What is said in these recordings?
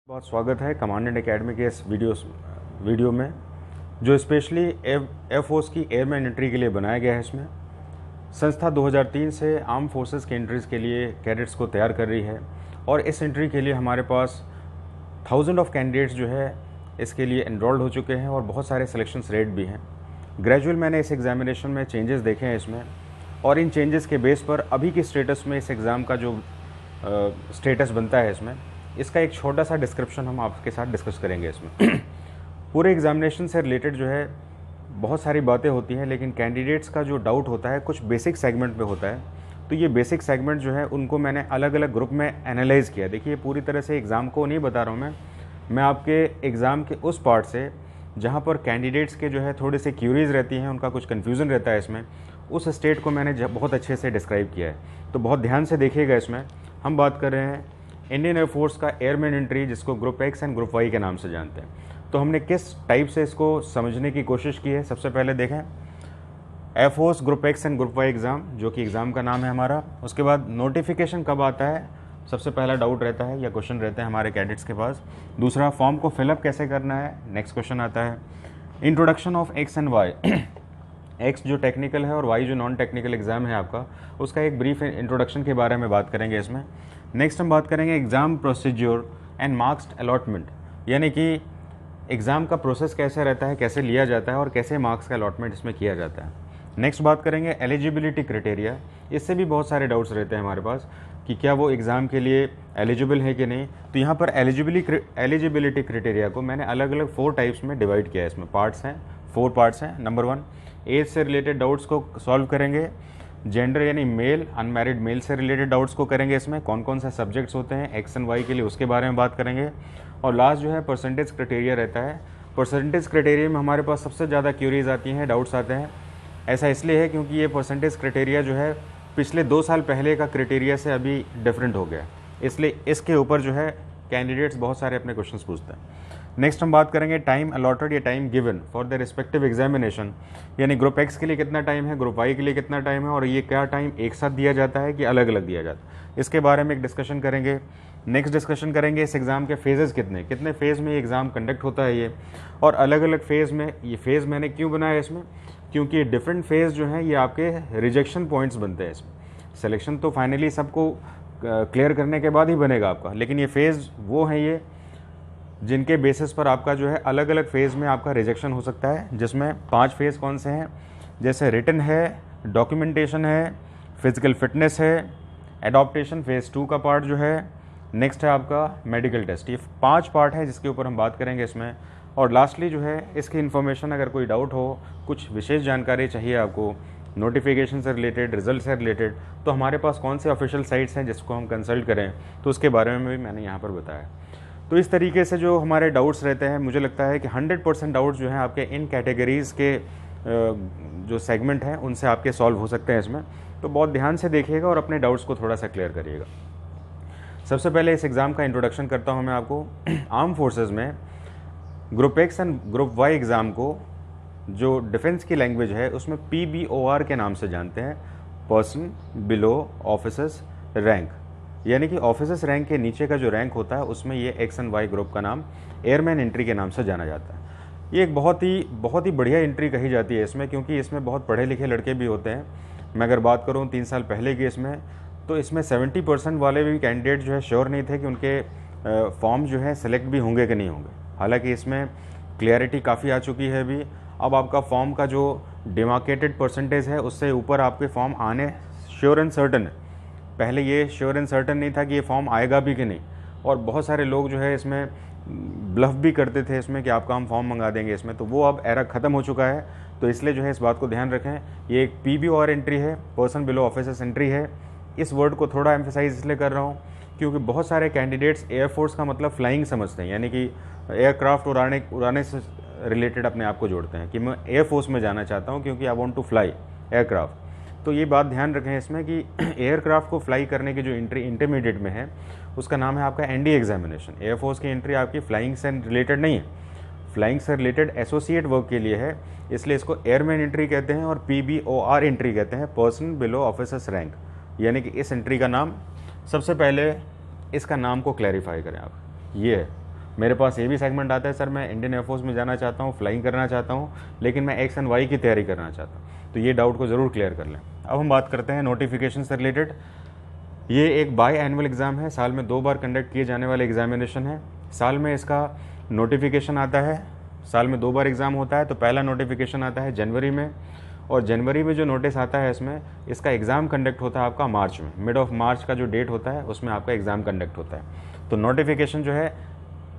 बहुत स्वागत है कमांडेंट एकेडमी के इस वीडियो में जो स्पेशली एयर फोर्स की एयरमैन एंट्री के लिए बनाया गया है। इसमें संस्था 2003 से आर्म फोर्सेस के एंट्रीज़ के लिए कैडेट्स को तैयार कर रही है और इस एंट्री के लिए हमारे पास थाउजेंड ऑफ कैंडिडेट्स जो है इसके लिए एनरोल्ड हो चुके हैं और बहुत सारे सिलेक्शंस रेट भी हैं। ग्रेजुअल मैंने इस एग्जामिनेशन में चेंजेस देखे हैं इसमें, और इन चेंजेस के बेस पर अभी के स्टेटस में इस एग्ज़ाम का जो स्टेटस बनता है इसमें, इसका एक छोटा सा डिस्क्रिप्शन हम आपके साथ डिस्कस करेंगे। इसमें पूरे एग्जामिनेशन से रिलेटेड जो है बहुत सारी बातें होती हैं, लेकिन कैंडिडेट्स का जो डाउट होता है कुछ बेसिक सेगमेंट में होता है। तो ये बेसिक सेगमेंट जो है उनको मैंने अलग अलग ग्रुप में एनालाइज़ किया। देखिए, पूरी तरह से एग्ज़ाम को नहीं बता रहा हूँ मैं आपके एग्ज़ाम के उस पार्ट से जहाँ पर कैंडिडेट्स के जो है थोड़े से क्यूरीज रहती हैं, उनका कुछ कन्फ्यूज़न रहता है इसमें, उस स्टेट को मैंने बहुत अच्छे से डिस्क्राइब किया है। तो बहुत ध्यान से देखिएगा। इसमें हम बात कर रहे हैं इंडियन एयरफोर्स का एयरमैन एंट्री, जिसको group X and group Y के नाम से जानते हैं। तो हमने किस टाइप से इसको समझने की कोशिश की है, सबसे पहले देखें air force group X and group Y exam, जो कि एग्ज़ाम का नाम है हमारा। उसके बाद नोटिफिकेशन कब आता है, सबसे पहला डाउट रहता है या क्वेश्चन रहता है हमारे कैडेट्स के पास। दूसरा, फॉर्म को फिलअप कैसे करना है, नेक्स्ट क्वेश्चन आता है। Introduction of X and Y, X जो टेक्निकल है और वाई जो नॉन टेक्निकल एग्ज़ाम है आपका, उसका एक ब्रीफ इंट्रोडक्शन के बारे में बात करेंगे इसमें। नेक्स्ट हम बात करेंगे exam procedure and marks allotment, यानी कि एग्ज़ाम का प्रोसेस कैसे रहता है, कैसे लिया जाता है और कैसे मार्क्स का अलॉटमेंट इसमें किया जाता है। नेक्स्ट बात करेंगे एलिजिबिलिटी क्राइटेरिया। इससे भी बहुत सारे डाउट्स रहते हैं हमारे पास कि क्या वो एग्ज़ाम के लिए एलिजिबल है कि नहीं। तो यहाँ पर एलिजिबिलिटी क्राइटेरिया को मैंने अलग अलग 4 टाइप्स में डिवाइड किया है। इसमें पार्ट्स हैं, 4 पार्ट्स हैं। नंबर 1, एज से रिलेटेड डाउट्स को सॉल्व करेंगे। जेंडर यानी मेल, अनमैरिड मेल से रिलेटेड डाउट्स को करेंगे। इसमें कौन कौन से सब्जेक्ट्स होते हैं एक्स एंड वाई के लिए, उसके बारे में बात करेंगे। और लास्ट जो है परसेंटेज क्राइटेरिया रहता है। परसेंटेज क्राइटेरिया में हमारे पास सबसे ज़्यादा क्यूरीज आती हैं, डाउट्स आते हैं। ऐसा इसलिए है क्योंकि ये परसेंटेज क्राइटेरिया जो है पिछले 2 साल पहले का क्राइटेरिया से अभी डिफरेंट हो गया, इसलिए इसके ऊपर जो है कैंडिडेट्स बहुत सारे अपने क्वेश्चंस पूछते हैं। नेक्स्ट हम बात करेंगे टाइम अलॉटेड या time given for the respective examination, यानी ग्रुप एक्स के लिए कितना टाइम है, ग्रुप वाई के लिए कितना टाइम है, और ये क्या टाइम एक साथ दिया जाता है कि अलग अलग दिया जाता है, इसके बारे में एक डिस्कशन करेंगे। नेक्स्ट डिस्कशन करेंगे इस एग्ज़ाम के फेजेस कितने फेज़ में ये एग्ज़ाम कंडक्ट होता है ये, और अलग अलग फेज़ में ये फेज़ मैंने क्यों बनाया इसमें, क्योंकि डिफरेंट फेज़ जो हैं ये आपके रिजेक्शन पॉइंट्स बनते हैं इसमें। सिलेक्शन तो फाइनली सबको क्लियर करने के बाद ही बनेगा आपका, लेकिन ये फेज़ वो हैं ये जिनके बेसिस पर आपका जो है अलग अलग फेज़ में आपका रिजेक्शन हो सकता है। जिसमें 5 फेज़ कौन से हैं, जैसे रिटन है, डॉक्यूमेंटेशन है, फिजिकल फिटनेस है, एडॉप्टेशन फेज़ 2 का पार्ट जो है, नेक्स्ट है आपका मेडिकल टेस्ट। ये 5 पार्ट है जिसके ऊपर हम बात करेंगे इसमें। और लास्टली जो है इसकी इन्फॉर्मेशन, अगर कोई डाउट हो, कुछ विशेष जानकारी चाहिए आपको नोटिफिकेशन से रिलेटेड, रिजल्ट से रिलेटेड, तो हमारे पास कौन से ऑफिशियल साइट्स हैं जिसको हम कंसल्ट करें, तो उसके बारे में भी मैंने यहाँ पर बताया। तो इस तरीके से जो हमारे डाउट्स रहते हैं, मुझे लगता है कि 100% डाउट्स जो हैं आपके इन कैटेगरीज़ के जो सेगमेंट हैं उनसे आपके सॉल्व हो सकते हैं इसमें। तो बहुत ध्यान से देखिएगा और अपने डाउट्स को थोड़ा सा क्लियर करिएगा। सबसे पहले इस एग्ज़ाम का इंट्रोडक्शन करता हूँ मैं आपको। आर्म फोर्सेस में group X and group Y exam को जो डिफेंस की लैंग्वेज है उसमें PBOR के नाम से जानते हैं, पर्सन बिलो ऑफिसर्स रैंक, यानी कि ऑफिसर्स रैंक के नीचे का जो रैंक होता है उसमें ये एक्स एंड वाई ग्रुप का नाम एयरमैन एंट्री के नाम से जाना जाता है। ये एक बहुत ही बढ़िया एंट्री कही जाती है इसमें, क्योंकि इसमें बहुत पढ़े लिखे लड़के भी होते हैं। मैं अगर बात करूँ 3 साल पहले की इसमें, तो इसमें 70% वाले भी कैंडिडेट जो है श्योर नहीं थे कि उनके फॉर्म जो है सेलेक्ट भी होंगे कि नहीं होंगे। हालांकि इसमें क्लियरिटी काफ़ी आ चुकी है अभी। अब आपका फॉर्म का जो डिमार्केटेड परसेंटेज है उससे ऊपर आपके फॉर्म आने श्योर एंड सर्टन है। पहले ये श्योर एंड सर्टन नहीं था कि ये फॉर्म आएगा भी कि नहीं, और बहुत सारे लोग जो है इसमें ब्लफ भी करते थे इसमें कि आपका हम फॉर्म मंगा देंगे इसमें। तो वो अब एरा ख़त्म हो चुका है, तो इसलिए जो है इस बात को ध्यान रखें। ये एक PBOR एंट्री है, पर्सन बिलो ऑफिसर्स एंट्री है। इस वर्ड को थोड़ा एम्फेसाइज इसलिए कर रहा हूँ क्योंकि बहुत सारे कैंडिडेट्स एयरफोर्स का मतलब फ्लाइंग समझते हैं, यानी कि एयरक्राफ्ट उड़ाने से रिलेटेड अपने आप को जोड़ते हैं कि मैं एयरफोर्स में जाना चाहता हूँ क्योंकि I want to fly aircraft. तो ये बात ध्यान रखें इसमें कि एयरक्राफ्ट को फ्लाई करने की जो एंट्री इंटरमीडिएट में है उसका नाम है आपका ND एग्जामिनेशन। एयरफोर्स की एंट्री आपकी फ्लाइंग से रिलेटेड नहीं है, फ्लाइंग से रिलेटेड एसोसिएट वर्क के लिए है, इसलिए इसको एयरमैन एंट्री कहते हैं और PBOR एंट्री कहते हैं, पर्सन बिलो ऑफिसर्स रैंक। यानी कि इस एंट्री का नाम, सबसे पहले इसका नाम को क्लैरिफाई करें आप, ये है मेरे पास ये भी सेगमेंट आता है, सर मैं इंडियन एयरफोर्स में जाना चाहता हूँ, फ्लाइंग करना चाहता हूँ, लेकिन मैं एक्स एंड वाई की तैयारी करना चाहता हूँ। तो ये डाउट को ज़रूर क्लियर कर लें। अब हम बात करते हैं नोटिफिकेशन से रिलेटेड। ये एक बाई एनुअल एग्ज़ाम है, साल में 2 बार कंडक्ट किए जाने वाले एग्जामिनेशन है। साल में इसका नोटिफिकेशन आता है, साल में 2 बार एग्ज़ाम होता है। तो पहला नोटिफिकेशन आता है जनवरी में, और जनवरी में जो नोटिस आता है इसमें, इसका एग्ज़ाम कंडक्ट होता है आपका मार्च में, मिड ऑफ मार्च का जो डेट होता है उसमें आपका एग्ज़ाम कंडक्ट होता है। तो नोटिफिकेशन जो है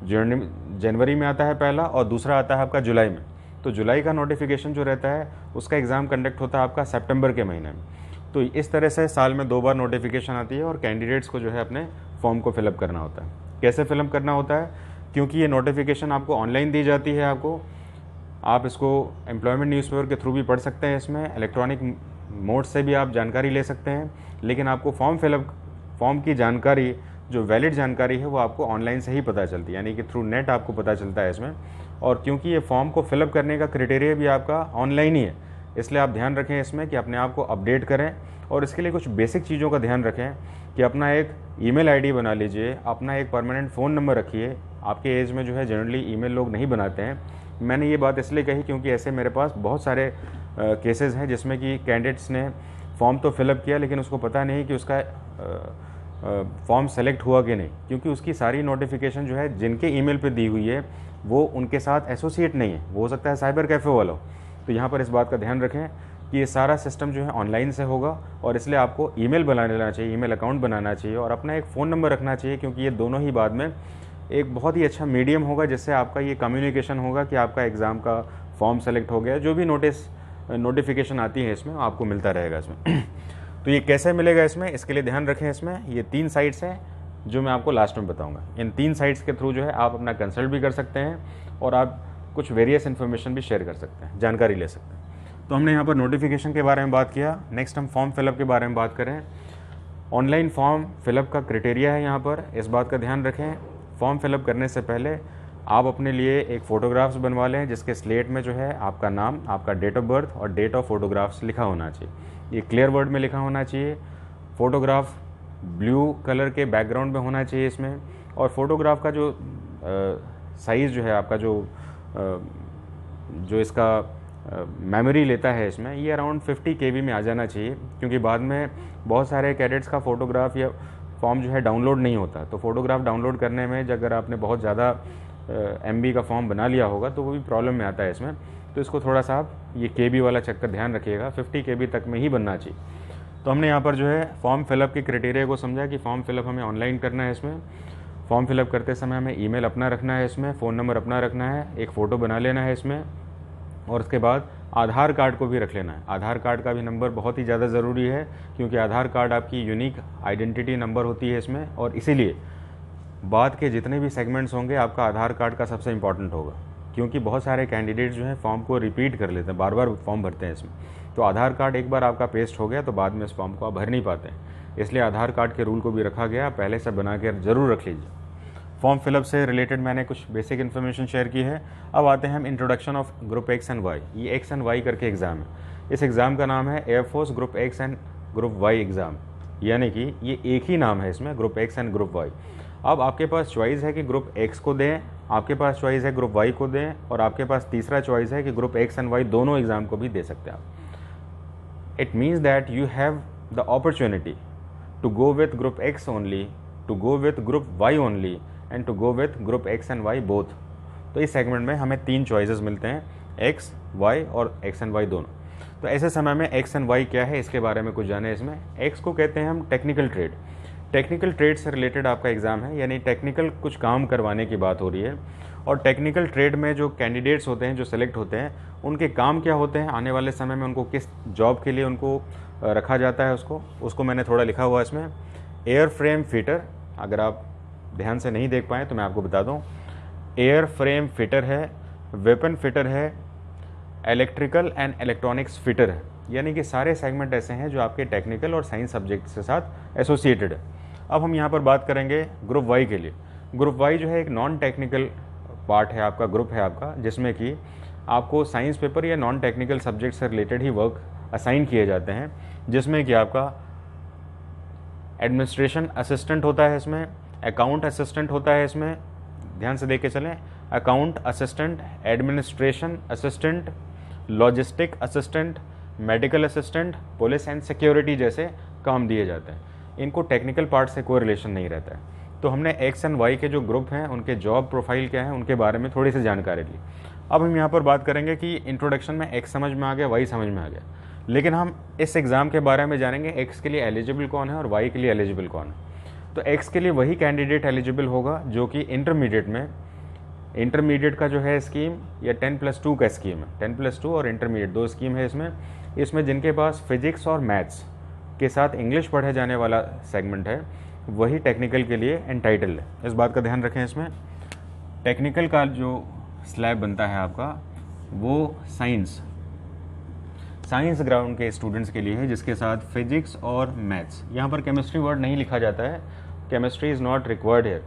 जनवरी में आता है पहला, और दूसरा आता है आपका जुलाई में। तो जुलाई का नोटिफिकेशन जो रहता है उसका एग्ज़ाम कंडक्ट होता है आपका सितंबर के महीने में। तो इस तरह से साल में 2 बार नोटिफिकेशन आती है, और कैंडिडेट्स को जो है अपने फॉर्म को फिलअप करना होता है। कैसे फिलअप करना होता है, क्योंकि ये नोटिफिकेशन आपको ऑनलाइन दी जाती है, आप इसको एम्प्लॉयमेंट न्यूज़पेपर के थ्रू भी पढ़ सकते हैं, इसमें इलेक्ट्रॉनिक मोड से भी आप जानकारी ले सकते हैं, लेकिन आपको फॉर्म की जानकारी, जो वैलिड जानकारी है, वो आपको ऑनलाइन से ही पता चलती है, यानी कि थ्रू नेट आपको पता चलता है इसमें। और क्योंकि ये फॉर्म को फिलअप करने का क्राइटेरिया भी आपका ऑनलाइन ही है, इसलिए आप ध्यान रखें इसमें कि अपने आप को अपडेट करें। और इसके लिए कुछ बेसिक चीज़ों का ध्यान रखें कि अपना एक ईमेल आईडी बना लीजिए, अपना एक परमानेंट फ़ोन नंबर रखिए। आपके एज में जो है जनरली ईमेल लोग नहीं बनाते हैं। मैंने ये बात इसलिए कही क्योंकि ऐसे मेरे पास बहुत सारे केसेस हैं जिसमें कि कैंडिडेट्स ने फॉर्म तो फिलअप किया, लेकिन उसको पता नहीं कि उसका फॉर्म सेलेक्ट हुआ कि नहीं, क्योंकि उसकी सारी नोटिफिकेशन जो है जिनके ईमेल पे दी हुई है वो उनके साथ एसोसिएट नहीं है, वो हो सकता है साइबर कैफ़े वाला हो। तो यहाँ पर इस बात का ध्यान रखें कि ये सारा सिस्टम जो है ऑनलाइन से होगा, और इसलिए आपको ईमेल बना लेना चाहिए, ईमेल अकाउंट बनाना चाहिए, और अपना एक फ़ोन नंबर रखना चाहिए, क्योंकि ये दोनों ही बाद में एक बहुत ही अच्छा मीडियम होगा जिससे आपका ये कम्युनिकेशन होगा कि आपका एग्ज़ाम का फॉर्म सेलेक्ट हो गया। जो भी नोटिफिकेशन आती है इसमें आपको मिलता रहेगा इसमें। तो ये कैसे मिलेगा इसमें, इसके लिए ध्यान रखें। इसमें ये 3 साइट्स हैं जो मैं आपको लास्ट में बताऊंगा। इन 3 साइट्स के थ्रू जो है आप अपना कंसल्ट भी कर सकते हैं, और आप कुछ वेरियस इन्फॉर्मेशन भी शेयर कर सकते हैं, जानकारी ले सकते हैं। तो हमने यहाँ पर नोटिफिकेशन के बारे में बात किया। नेक्स्ट हम फॉर्म फिलअप के बारे में बात करें। ऑनलाइन फॉर्म फिलअप का क्राइटेरिया है यहाँ पर, इस बात का ध्यान रखें। फॉर्म फिलअप करने से पहले आप अपने लिए एक फ़ोटोग्राफ्स बनवा लें, जिसके स्लेट में जो है आपका नाम, आपका डेट ऑफ बर्थ और डेट ऑफ फोटोग्राफ्स लिखा होना चाहिए। ये क्लियर वर्ड में लिखा होना चाहिए। फ़ोटोग्राफ ब्लू कलर के बैकग्राउंड में होना चाहिए इसमें। और फोटोग्राफ का जो साइज़ जो है आपका, जो इसका मेमोरी लेता है इसमें, ये अराउंड 50 KB में आ जाना चाहिए, क्योंकि बाद में बहुत सारे कैडेट्स का फ़ोटोग्राफ या फॉर्म जो है डाउनलोड नहीं होता। तो फ़ोटोग्राफ डाउनलोड करने में अगर आपने बहुत ज़्यादा MB का फॉर्म बना लिया होगा तो वो भी प्रॉब्लम में आता है इसमें। तो इसको थोड़ा सा आप ये KB वाला चक्कर ध्यान रखिएगा, 50 KB तक में ही बनना चाहिए। तो हमने यहाँ पर जो है फॉर्म फिलअप के क्राइटेरिया को समझा कि फॉर्म फिलअप हमें ऑनलाइन करना है। इसमें फॉर्म फिलअप करते समय हमें ईमेल अपना रखना है, इसमें फ़ोन नंबर अपना रखना है, एक फ़ोटो बना लेना है इसमें, और उसके बाद आधार कार्ड को भी रख लेना है। आधार कार्ड का भी नंबर बहुत ही ज़्यादा ज़रूरी है, क्योंकि आधार कार्ड आपकी यूनिक आइडेंटिटी नंबर होती है इसमें, और इसीलिए बाद के जितने भी सेगमेंट्स होंगे आपका आधार कार्ड का सबसे इम्पॉर्टेंट होगा, क्योंकि बहुत सारे कैंडिडेट जो हैं फॉर्म को रिपीट कर लेते हैं, बार बार फॉर्म भरते हैं इसमें। तो आधार कार्ड एक बार आपका पेस्ट हो गया तो बाद में इस फॉर्म को आप भर नहीं पाते हैं, इसलिए आधार कार्ड के रूल को भी रखा गया, पहले से बना कर ज़रूर रख लीजिए। फॉर्म फिलअप से रिलेटेड मैंने कुछ बेसिक इन्फॉर्मेशन शेयर की है। अब आते हैं हम introduction of group X and Y. ये एक्स एंड वाई करके एग्ज़ाम है। इस एग्ज़ाम का नाम है air force group X and group Y exam, यानी कि ये एक ही नाम है इसमें, group X and group Y. अब आपके पास चॉइस है कि ग्रुप एक्स को दें, आपके पास चॉइस है ग्रुप वाई को दें, और आपके पास तीसरा चॉइस है कि ग्रुप एक्स एंड वाई दोनों एग्ज़ाम को भी दे सकते हैं आप। It means that you have the opportunity to go with group X only, to go with group Y only, and to go with group X and Y both. तो इस segment में हमें 3 चॉइसेस मिलते हैं, एक्स, वाई और x and Y दोनों। तो ऐसे समय में एक्स एंड वाई क्या है इसके बारे में कुछ जाने। इसमें एक्स को कहते हैं हम टेक्निकल ट्रेड। टेक्निकल ट्रेड से रिलेटेड आपका एग्ज़ाम है, यानी टेक्निकल कुछ काम करवाने की बात हो रही है। और टेक्निकल ट्रेड में जो कैंडिडेट्स होते हैं, जो सेलेक्ट होते हैं, उनके काम क्या होते हैं, आने वाले समय में उनको किस जॉब के लिए उनको रखा जाता है, उसको मैंने थोड़ा लिखा हुआ है इसमें। एयर फ्रेम फिटर, अगर आप ध्यान से नहीं देख पाएँ तो मैं आपको बता दूं, एयर फ्रेम फिटर है, वेपन फिटर है, इलेक्ट्रिकल एंड इलेक्ट्रॉनिक्स फिटर है। यानी कि सारे सेगमेंट ऐसे हैं जो आपके टेक्निकल और साइंस सब्जेक्ट के साथ एसोसिएटेड है। अब हम यहाँ पर बात करेंगे ग्रुप वाई के लिए। ग्रुप वाई जो है एक नॉन टेक्निकल पार्ट है आपका, ग्रुप है आपका, जिसमें कि आपको साइंस पेपर या नॉन टेक्निकल सब्जेक्ट से रिलेटेड ही वर्क असाइन किए जाते हैं, जिसमें कि आपका एडमिनिस्ट्रेशन असिस्टेंट होता है इसमें, अकाउंट असिस्टेंट होता है इसमें, ध्यान से देख के चलें। Account assistant, administration assistant, logistic assistant, medical assistant, police and security जैसे काम दिए जाते हैं। इनको टेक्निकल पार्ट से कोई रिलेशन नहीं रहता है। तो हमने एक्स एंड वाई के जो ग्रुप हैं उनके जॉब प्रोफाइल क्या है उनके बारे में थोड़ी सी जानकारी ली। अब हम यहाँ पर बात करेंगे कि इंट्रोडक्शन में एक्स समझ में आ गया, वाई समझ में आ गया, लेकिन हम इस एग्ज़ाम के बारे में जानेंगे एक्स के लिए एलिजिबल कौन है और वाई के लिए एलिजिबल कौन है। तो एक्स के लिए वही कैंडिडेट एलिजिबल होगा जो कि इंटरमीडिएट का जो है स्कीम या 10+2 का स्कीम है, 10+2 और इंटरमीडिएट 2 स्कीम है इसमें जिनके पास फिजिक्स और मैथ्स के साथ इंग्लिश पढ़े जाने वाला सेगमेंट है वही टेक्निकल के लिए एंटाइटल्ड है। इस बात का ध्यान रखें। इसमें टेक्निकल का जो स्लैब बनता है आपका वो साइंस ग्राउंड के स्टूडेंट्स के लिए है जिसके साथ फिजिक्स और मैथ्स, यहाँ पर केमिस्ट्री वर्ड नहीं लिखा जाता है, chemistry is not required here.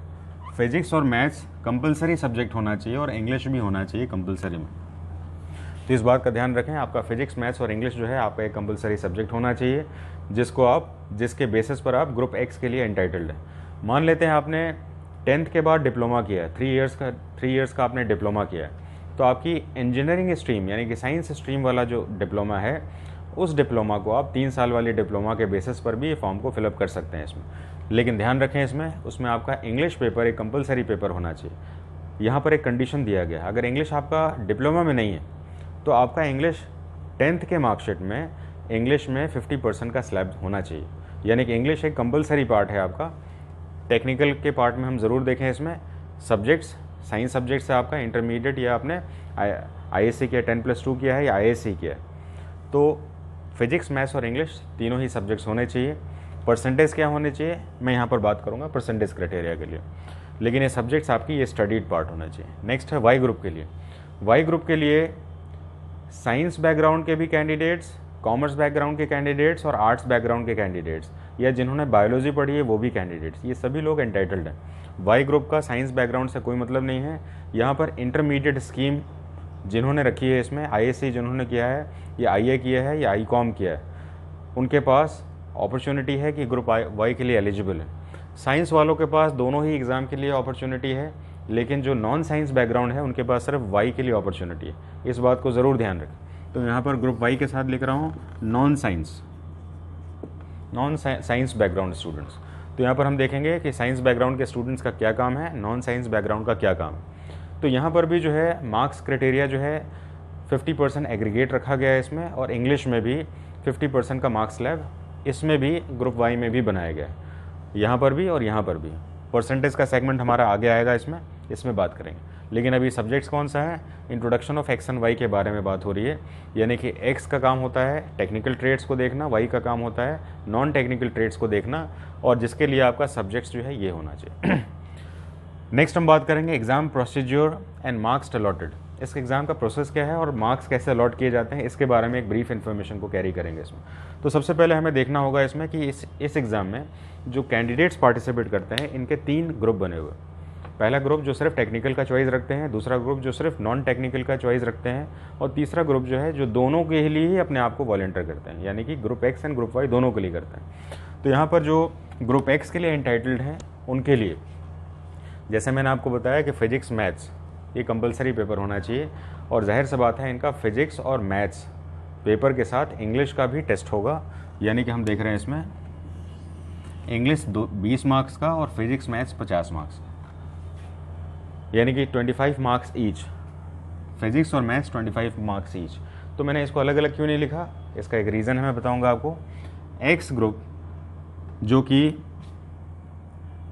Physics और मैथ्स कंपलसरी सब्जेक्ट होना चाहिए और इंग्लिश भी होना चाहिए कंपलसरी में। तो इस बात का ध्यान रखें, आपका फिजिक्स मैथ्स और इंग्लिश जो है आपका एक कंपलसरी सब्जेक्ट होना चाहिए जिसके बेसिस पर आप ग्रुप एक्स के लिए एंटाइटल्ड हैं। मान लेते हैं आपने 10th के बाद डिप्लोमा किया है, 3 इयर्स का आपने डिप्लोमा किया है, तो आपकी इंजीनियरिंग स्ट्रीम यानी कि साइंस स्ट्रीम वाला जो डिप्लोमा है उस डिप्लोमा को आप 3 साल वाली डिप्लोमा के बेसिस पर भी ये फॉर्म को फिलअप कर सकते हैं इसमें। लेकिन ध्यान रखें उसमें आपका इंग्लिश पेपर एक कंपलसरी पेपर होना चाहिए। यहाँ पर एक कंडीशन दिया गया, अगर इंग्लिश आपका डिप्लोमा में नहीं है तो आपका इंग्लिश 10th के मार्कशीट में इंग्लिश में 50% का स्लैब होना चाहिए, यानी कि इंग्लिश एक कंपलसरी पार्ट है आपका। टेक्निकल के पार्ट में हम ज़रूर देखें इसमें सब्जेक्ट्स, साइंस सब्जेक्ट से आपका इंटरमीडिएट या आपने ISC किया 10+2 किया है या ISC किया है, तो फिजिक्स मैथ्स और इंग्लिश तीनों ही सब्जेक्ट्स होने चाहिए। परसेंटेज क्या होने चाहिए मैं यहाँ पर बात करूँगा परसेंटेज क्राइटेरिया के लिए, लेकिन ये सब्जेक्ट्स आपकी ये स्टडीड पार्ट होना चाहिए। नेक्स्ट है वाई ग्रुप के लिए। वाई ग्रुप के लिए साइंस बैकग्राउंड के भी कैंडिडेट्स, कॉमर्स बैकग्राउंड के कैंडिडेट्स और आर्ट्स बैकग्राउंड के कैंडिडेट्स या जिन्होंने बायोलॉजी पढ़ी है वो भी कैंडिडेट्स, ये सभी लोग एंटाइटल्ड हैं। वाई ग्रुप का साइंस बैकग्राउंड से कोई मतलब नहीं है। यहाँ पर इंटरमीडिएट स्कीम जिन्होंने रखी है इसमें ISC जिन्होंने किया है या IA किया है या ICOM किया है उनके पास अपॉर्चुनिटी है कि ग्रुप वाई के लिए एलिजिबल है। साइंस वालों के पास दोनों ही एग्ज़ाम के लिए अपॉर्चुनिटी है, लेकिन जो नॉन साइंस बैकग्राउंड है उनके पास सिर्फ वाई के लिए अपॉर्चुनिटी है। इस बात को ज़रूर ध्यान रखें। तो यहाँ पर ग्रुप वाई के साथ लिख रहा हूँ नॉन साइंस बैकग्राउंड स्टूडेंट्स। तो यहाँ पर हम देखेंगे कि साइंस बैकग्राउंड के स्टूडेंट्स का क्या काम है, नॉन साइंस बैकग्राउंड का क्या काम है। तो यहाँ पर भी जो है मार्क्स क्राइटेरिया जो है 50% एग्रीगेट रखा गया है इसमें, और इंग्लिश में भी 50% का मार्क्स स्लैब इसमें भी ग्रुप वाई में भी बनाया गया है, यहाँ पर भी और यहाँ पर भी। परसेंटेज का सेगमेंट हमारा आगे आएगा, इसमें बात करेंगे। लेकिन अभी सब्जेक्ट्स कौन सा है, introduction of X and Y के बारे में बात हो रही है। यानी कि एक्स का काम होता है टेक्निकल ट्रेड्स को देखना, वाई का काम होता है नॉन टेक्निकल ट्रेड्स को देखना, और जिसके लिए आपका सब्जेक्ट्स जो है ये होना चाहिए। नेक्स्ट हम बात करेंगे exam procedure and marks allotted. इस एग्ज़ाम का प्रोसेस क्या है और मार्क्स कैसे अलॉट किए जाते हैं, इसके बारे में एक ब्रीफ इन्फॉर्मेशन को कैरी करेंगे इसमें। तो सबसे पहले हमें देखना होगा इसमें कि इस एग्ज़ाम में जो कैंडिडेट्स पार्टिसिपेट करते हैं इनके 3 ग्रुप बने हुए। पहला ग्रुप जो सिर्फ टेक्निकल का चॉइस रखते हैं, दूसरा ग्रुप जो सिर्फ नॉन टेक्निकल का चॉइस रखते हैं, और तीसरा ग्रुप जो है जो दोनों के लिए ही अपने आप को वॉलंटियर करते हैं, यानी कि group X and group Y दोनों के लिए करते हैं। तो यहाँ पर जो ग्रुप एक्स के लिए एंटाइटल्ड हैं उनके लिए, जैसे मैंने आपको बताया कि फिजिक्स मैथ्स ये कंपलसरी पेपर होना चाहिए, और जाहिर सी बात है इनका फिजिक्स और मैथ्स पेपर के साथ इंग्लिश का भी टेस्ट होगा। यानी कि हम देख रहे हैं इसमें इंग्लिश 20 मार्क्स का और फिजिक्स मैथ्स 50 मार्क्स, यानी कि 25 मार्क्स ईच। फिजिक्स और मैथ्स 25 मार्क्स ईच। तो मैंने इसको अलग अलग क्यों नहीं लिखा, इसका एक रीज़न है, मैं बताऊंगा आपको। एक्स ग्रुप जो कि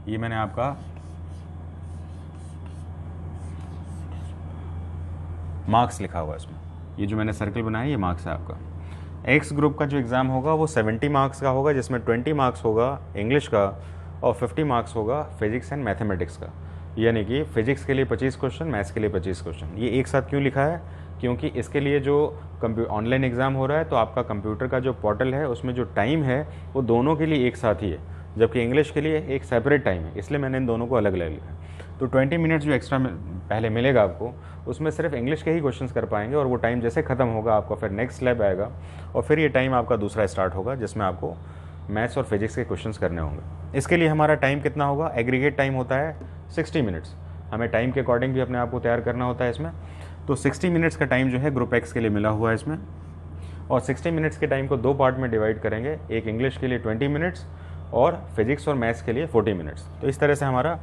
ये मैंने आपका मार्क्स लिखा हुआ है इसमें, ये जो मैंने सर्कल बनाया ये मार्क्स है आपका। एक्स ग्रुप का जो एग्ज़ाम होगा वो 70 मार्क्स का होगा, जिसमें 20 मार्क्स होगा इंग्लिश का और 50 मार्क्स होगा फिजिक्स एंड मैथमेटिक्स का। यानी कि फिजिक्स के लिए 25 क्वेश्चन, मैथ्स के लिए 25 क्वेश्चन। ये एक साथ क्यों लिखा है, क्योंकि इसके लिए जो ऑनलाइन एग्ज़ाम हो रहा है तो आपका कंप्यूटर का जो पोर्टल है उसमें जो टाइम है वो दोनों के लिए एक साथ ही है, जबकि इंग्लिश के लिए एक सेपरेट टाइम है, इसलिए मैंने इन दोनों को अलग अलग लिखा है। तो 20 मिनट्स जो एक्स्ट्रा पहले मिलेगा आपको, उसमें सिर्फ इंग्लिश के ही क्वेश्चंस कर पाएंगे, और वो टाइम जैसे ख़त्म होगा आपका फिर नेक्स्ट स्लैब आएगा, और फिर ये टाइम आपका दूसरा स्टार्ट होगा जिसमें आपको मैथ्स और फिजिक्स के क्वेश्चंस करने होंगे। इसके लिए हमारा टाइम कितना होगा, एग्रीगेट टाइम होता है 60 मिनट्स। हमें टाइम के अकॉर्डिंग भी अपने आप को तैयार करना होता है इसमें। तो 60 मिनट्स का टाइम जो है ग्रुप एक्स के लिए मिला हुआ है इसमें, और 60 मिनट्स के टाइम को 2 पार्ट में डिवाइड करेंगे, एक इंग्लिश के लिए 20 मिनट्स और फिजिक्स और मैथ्स के लिए 40 मिनट्स। तो इस तरह से हमारा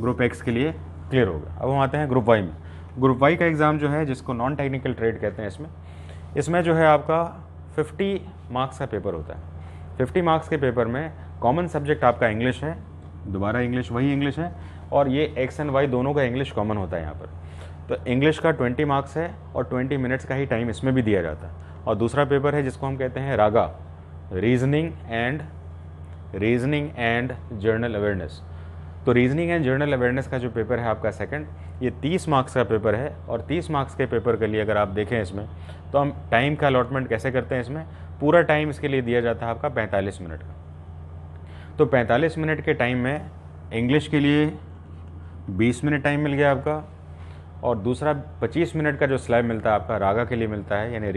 ग्रुप एक्स के लिए क्लियर होगा। अब हम आते हैं ग्रुप वाई में। ग्रुप वाई का एग्ज़ाम जो है, जिसको नॉन टेक्निकल ट्रेड कहते हैं, इसमें जो है आपका 50 मार्क्स का पेपर होता है। 50 मार्क्स के पेपर में कॉमन सब्जेक्ट आपका इंग्लिश है, दोबारा इंग्लिश, वही इंग्लिश है, और ये एक्स एंड वाई दोनों का इंग्लिश कॉमन होता है यहाँ पर। तो इंग्लिश का 20 मार्क्स है और 20 मिनट्स का ही टाइम इसमें भी दिया जाता है। और दूसरा पेपर है जिसको हम कहते हैं रागा, रीजनिंग एंड जर्नल अवेयरनेस। तो रीजनिंग एंड जर्नल अवेयरनेस का जो पेपर है आपका सेकंड, ये 30 मार्क्स का पेपर है। और 30 मार्क्स के पेपर के लिए अगर आप देखें इसमें, तो हम टाइम का अलॉटमेंट कैसे करते हैं, इसमें पूरा टाइम इसके लिए दिया जाता है आपका 45 मिनट का। तो 45 मिनट के टाइम में इंग्लिश के लिए 20 मिनट टाइम मिल गया आपका, और दूसरा 25 मिनट का जो स्लैब मिलता है आपका रागा के लिए मिलता है, यानी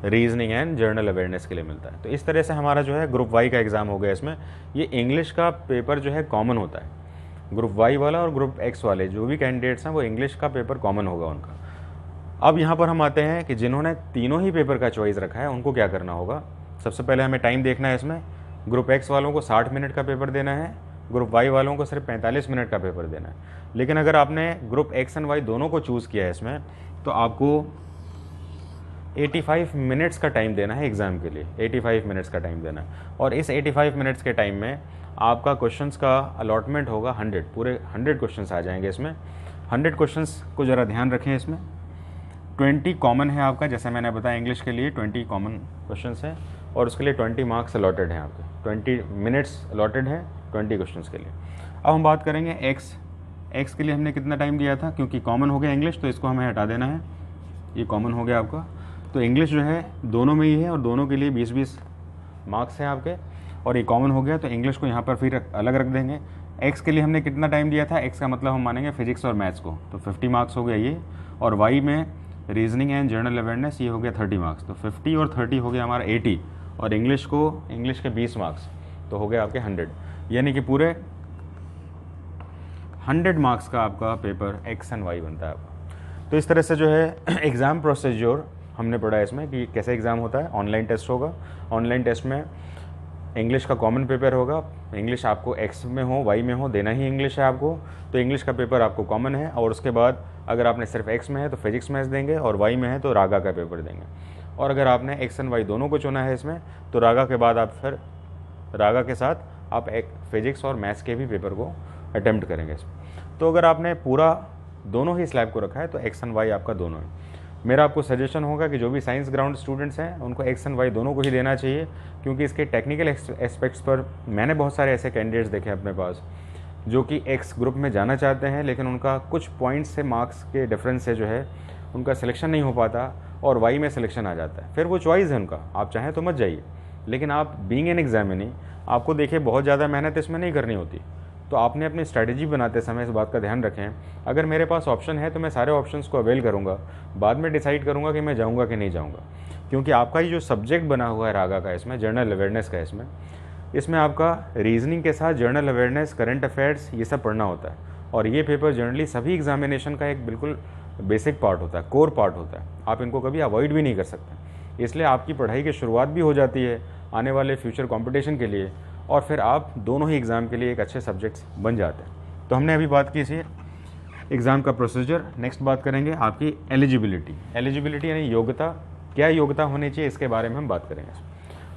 रीजनिंग एंड जर्नल अवेयरनेस के लिए मिलता है। तो इस तरह से हमारा जो है ग्रुप वाई का एग्ज़ाम हो गया। इसमें ये इंग्लिश का पेपर जो है कॉमन होता है, ग्रुप वाई वाला और ग्रुप एक्स वाले जो भी कैंडिडेट्स हैं वो इंग्लिश का पेपर कॉमन होगा उनका। अब यहाँ पर हम आते हैं कि जिन्होंने तीनों ही पेपर का चॉइस रखा है उनको क्या करना होगा। सबसे पहले हमें टाइम देखना है इसमें। ग्रुप एक्स वालों को 60 मिनट का पेपर देना है, ग्रुप वाई वालों को सिर्फ 45 मिनट का पेपर देना है। लेकिन अगर आपने ग्रुप एक्स एंड वाई दोनों को चूज़ किया है इसमें, तो आपको 85 मिनट्स का टाइम देना है एग्ज़ाम के लिए। 85 मिनट्स का टाइम देना है, और इस 85 मिनट्स के टाइम में आपका क्वेश्चंस का अलॉटमेंट होगा 100, पूरे 100 क्वेश्चंस आ जाएंगे इसमें। 100 क्वेश्चंस को ज़रा ध्यान रखें इसमें। 20 कॉमन है आपका, जैसे मैंने बताया इंग्लिश के लिए 20 कॉमन क्वेश्चंस हैं, और उसके लिए 20 मार्क्स अलॉटेड हैं आपके, 20 मिनट्स अलॉटेड है 20 क्वेश्चंस के लिए। अब हम बात करेंगे एक्स के लिए हमने कितना टाइम दिया था, क्योंकि कॉमन हो गया इंग्लिश तो इसको हमें हटा देना है, ये कॉमन हो गया आपका। तो इंग्लिश जो है दोनों में ही है और दोनों के लिए 20-20 मार्क्स हैं आपके, और ये कॉमन हो गया तो इंग्लिश को यहाँ पर फिर अलग रख देंगे। एक्स के लिए हमने कितना टाइम दिया था, एक्स का मतलब हम मानेंगे फिजिक्स और मैथ्स को, तो 50 मार्क्स हो गया ये। और वाई में रीजनिंग एंड जर्नल अवेयरनेस, ये हो गया 30 मार्क्स, तो 50 और 30 हो गया हमारा 80। और इंग्लिश के 20 मार्क्स, तो हो गया आपके 100, यानी कि पूरे 100 मार्क्स का आपका पेपर एक्स एंड वाई बनता है आपका। तो इस तरह से जो है एग्ज़ाम प्रोसीजर हमने पढ़ा है इसमें कि कैसे एग्ज़ाम होता है। ऑनलाइन टेस्ट होगा, ऑनलाइन टेस्ट में इंग्लिश का कॉमन पेपर होगा। इंग्लिश आपको एक्स में हो वाई में हो, देना ही इंग्लिश है आपको, तो इंग्लिश का पेपर आपको कॉमन है। और उसके बाद अगर आपने सिर्फ एक्स में है तो फिजिक्स मैथ्स देंगे, और वाई में है तो रागा का पेपर देंगे। और अगर आपने एक्स एंड वाई दोनों को चुना है इसमें, तो रागा के बाद आप फिर रागा के साथ आप एक फिजिक्स और मैथ्स के भी पेपर को अटैम्प्ट करेंगे इसमें। तो अगर आपने पूरा दोनों ही स्लैब को रखा है तो एक्स एंड वाई आपका दोनों है। मेरा आपको सजेशन होगा कि जो भी साइंस ग्राउंड स्टूडेंट्स हैं उनको एक्स एंड वाई दोनों को ही देना चाहिए, क्योंकि इसके टेक्निकल एस्पेक्ट्स पर मैंने बहुत सारे ऐसे कैंडिडेट्स देखे अपने पास जो कि एक्स ग्रुप में जाना चाहते हैं, लेकिन उनका कुछ पॉइंट्स से मार्क्स के डिफरेंस से जो है उनका सिलेक्शन नहीं हो पाता और वाई में सिलेक्शन आ जाता है। फिर वो चॉइस है उनका, आप चाहें तो मत जाइए, लेकिन आप बीइंग एन एग्जामिनी आपको देखिए बहुत ज़्यादा मेहनत इसमें नहीं करनी होती। तो आपने अपनी स्ट्रैटेजी बनाते समय इस बात का ध्यान रखें, अगर मेरे पास ऑप्शन है तो मैं सारे ऑप्शंस को अवेल करूँगा, बाद में डिसाइड करूँगा कि मैं जाऊँगा कि नहीं जाऊँगा। क्योंकि आपका ये जो सब्जेक्ट बना हुआ है रागा का, इसमें जर्नल अवेयरनेस का, इसमें आपका रीजनिंग के साथ जर्नल अवेयरनेस, करंट अफेयर्स, ये सब पढ़ना होता है। और ये पेपर जनरली सभी एग्जामिनेशन का एक बिल्कुल बेसिक पार्ट होता है, कोर पार्ट होता है। आप इनको कभी अवॉइड भी नहीं कर सकते, इसलिए आपकी पढ़ाई की शुरुआत भी हो जाती है आने वाले फ्यूचर कंपटीशन के लिए, और फिर आप दोनों ही एग्ज़ाम के लिए एक अच्छे सब्जेक्ट्स बन जाते हैं। तो हमने अभी बात की थी एग्ज़ाम का प्रोसीजर। नेक्स्ट बात करेंगे आपकी एलिजिबिलिटी यानी योग्यता, क्या योग्यता होनी चाहिए, इसके बारे में हम बात करेंगे।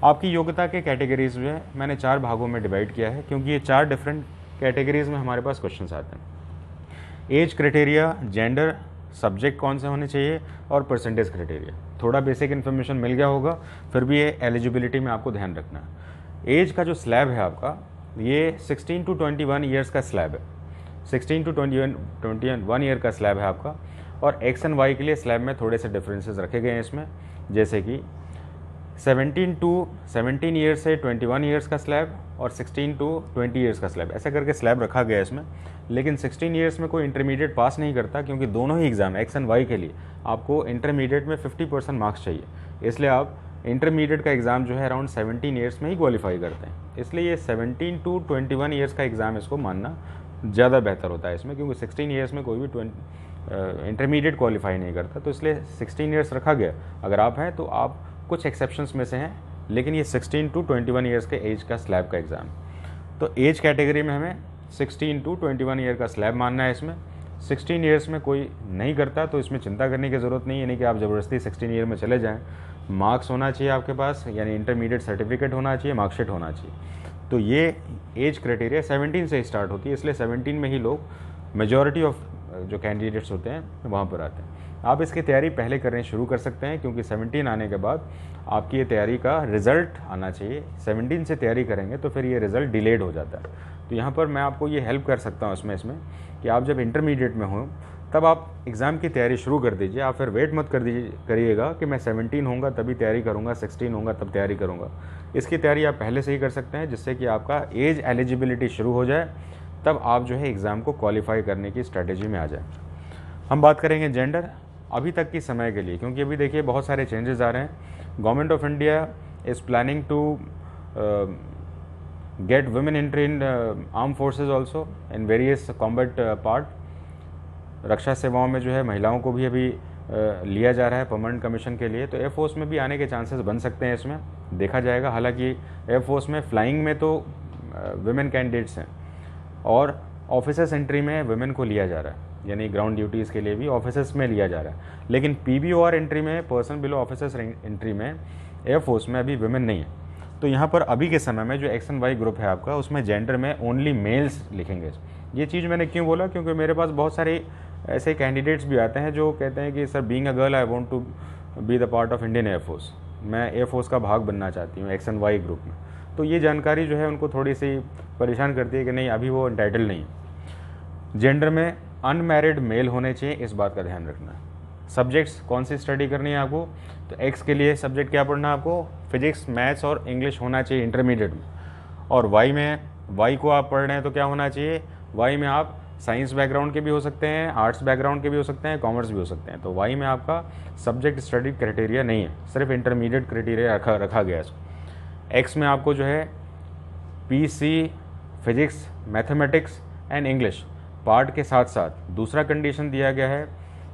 आपकी योग्यता के कैटेगरीज में मैंने 4 भागों में डिवाइड किया है, क्योंकि ये 4 डिफरेंट कैटेगरीज में हमारे पास क्वेश्चन आते हैं। एज क्राइटेरिया, जेंडर, सब्जेक्ट कौन से होने चाहिए, और परसेंटेज क्राइटेरिया। थोड़ा बेसिक इन्फॉर्मेशन मिल गया होगा, फिर भी ये एलिजिबिलिटी में आपको ध्यान रखना है। एज का जो स्लैब है आपका, ये 16 to 21 ईयर्स का स्लैब है, 16 to 21 ईयर का स्लैब है आपका। और एक्स एंड वाई के लिए स्लैब में थोड़े से डिफरेंसेस रखे गए हैं इसमें, जैसे कि 17 ईयर से 21 ईयर्स का स्लैब और 16 to 20 ईयर्स का स्लैब, ऐसा करके स्लैब रखा गया है इसमें। लेकिन 16 ईयर्स में कोई इंटरमीडिएट पास नहीं करता, क्योंकि दोनों ही एग्ज़ाम एक्स एंड वाई के लिए आपको इंटरमीडिएट में 50% मार्क्स चाहिए, इसलिए आप इंटरमीडिएट का एग्ज़ाम जो है अराउंड 17 ईयर्स में ही क्वालिफाई करते हैं। इसलिए ये 17 to 21 ईयर्स का एग्ज़ाम इसको मानना ज़्यादा बेहतर होता है इसमें, क्योंकि 16 ईयर्स में कोई भी इंटरमीडिएट क्वालिफाई नहीं करता, तो इसलिए 16 ईयर्स रखा गया। अगर आप हैं तो आप कुछ एक्सेप्शंस में से हैं, लेकिन ये 16 to 21 ईयर्स के एज का स्लैब का एग्ज़ाम। तो एज कैटेगरी में हमें 16 to 21 ईयर का स्लैब मानना है इसमें। 16 ईयर्स में कोई नहीं करता तो इसमें चिंता करने की ज़रूरत नहीं है, यानी कि आप ज़बरदस्ती 16 ईयर में चले जाएँ। मार्क्स होना चाहिए आपके पास, यानी इंटरमीडिएट सर्टिफिकेट होना चाहिए, मार्कशीट होना चाहिए। तो ये एज क्राइटेरिया 17 से स्टार्ट होती है, इसलिए 17 में ही लोग मेजॉरिटी ऑफ जो कैंडिडेट्स होते हैं वहाँ पर आते हैं। आप इसकी तैयारी पहले करनी शुरू कर सकते हैं, क्योंकि 17 आने के बाद आपकी ये तैयारी का रिज़ल्ट आना चाहिए। 17 से तैयारी करेंगे तो फिर ये रिज़ल्ट डिलेड हो जाता है। तो यहाँ पर मैं आपको ये हेल्प कर सकता हूँ इसमें कि आप जब इंटरमीडिएट में हो तब आप एग्ज़ाम की तैयारी शुरू कर दीजिए। आप फिर वेट मत करिएगा कि मैं 17 होऊंगा तभी तैयारी करूँगा, 16 होऊंगा तब तैयारी करूँगा। इसकी तैयारी आप पहले से ही कर सकते हैं, जिससे कि आपका एज एलिजिबिलिटी शुरू हो जाए, तब आप जो है एग्ज़ाम को क्वालिफाई करने की स्ट्रैटेजी में आ जाए। हम बात करेंगे जेंडर अभी तक की समय के लिए, क्योंकि अभी देखिए बहुत सारे चेंजेस आ रहे हैं। Government of India is planning to get women entry in arm forces also in various combat part. रक्षा सेवाओं में जो है महिलाओं को भी अभी लिया जा रहा है परमानेंट कमीशन के लिए, तो एयरफोर्स में भी आने के चांसेस बन सकते हैं, इसमें देखा जाएगा। हालांकि एयरफोर्स में फ्लाइंग में तो वुमेन कैंडिडेट्स हैं, और ऑफिसर्स एंट्री में वुमेन को लिया जा रहा है, यानी ग्राउंड ड्यूटीज़ के लिए भी ऑफिसर्स में लिया जा रहा है। लेकिन PBOR एंट्री में, पर्सन बिलो ऑफिसर्स एंट्री में, एयरफोर्स में अभी वुमेन नहीं है। तो यहाँ पर अभी के समय में जो XNY ग्रुप है आपका, उसमें जेंडर में ओनली मेल्स लिखेंगे। ये चीज़ मैंने क्यों बोला, क्योंकि मेरे पास बहुत सारे ऐसे कैंडिडेट्स भी आते हैं जो कहते हैं कि sir being a girl I want to be the part of Indian air force, मैं एयरफोर्स का भाग बनना चाहती हूँ XNY ग्रुप में। तो ये जानकारी जो है उनको थोड़ी सी परेशान करती है कि नहीं, अभी वो एंटाइटल नहीं है। जेंडर में अनमैरिड मेल होने चाहिए, इस बात का ध्यान रखना है। सब्जेक्ट्स कौन सी स्टडी करनी है आपको, तो X के लिए सब्जेक्ट क्या पढ़ना है आपको, फिजिक्स, मैथ्स और इंग्लिश होना चाहिए इंटरमीडिएट में। और Y को आप पढ़ रहे हैं तो क्या होना चाहिए, Y में आप साइंस बैकग्राउंड के भी हो सकते हैं, आर्ट्स बैकग्राउंड के भी हो सकते हैं, कॉमर्स भी हो सकते हैं। तो Y में आपका सब्जेक्ट स्टडी क्राइटेरिया नहीं है, सिर्फ इंटरमीडिएट क्राइटेरिया रखा गया है। X में आपको जो है PC, physics, mathematics and English part के साथ साथ दूसरा कंडीशन दिया गया है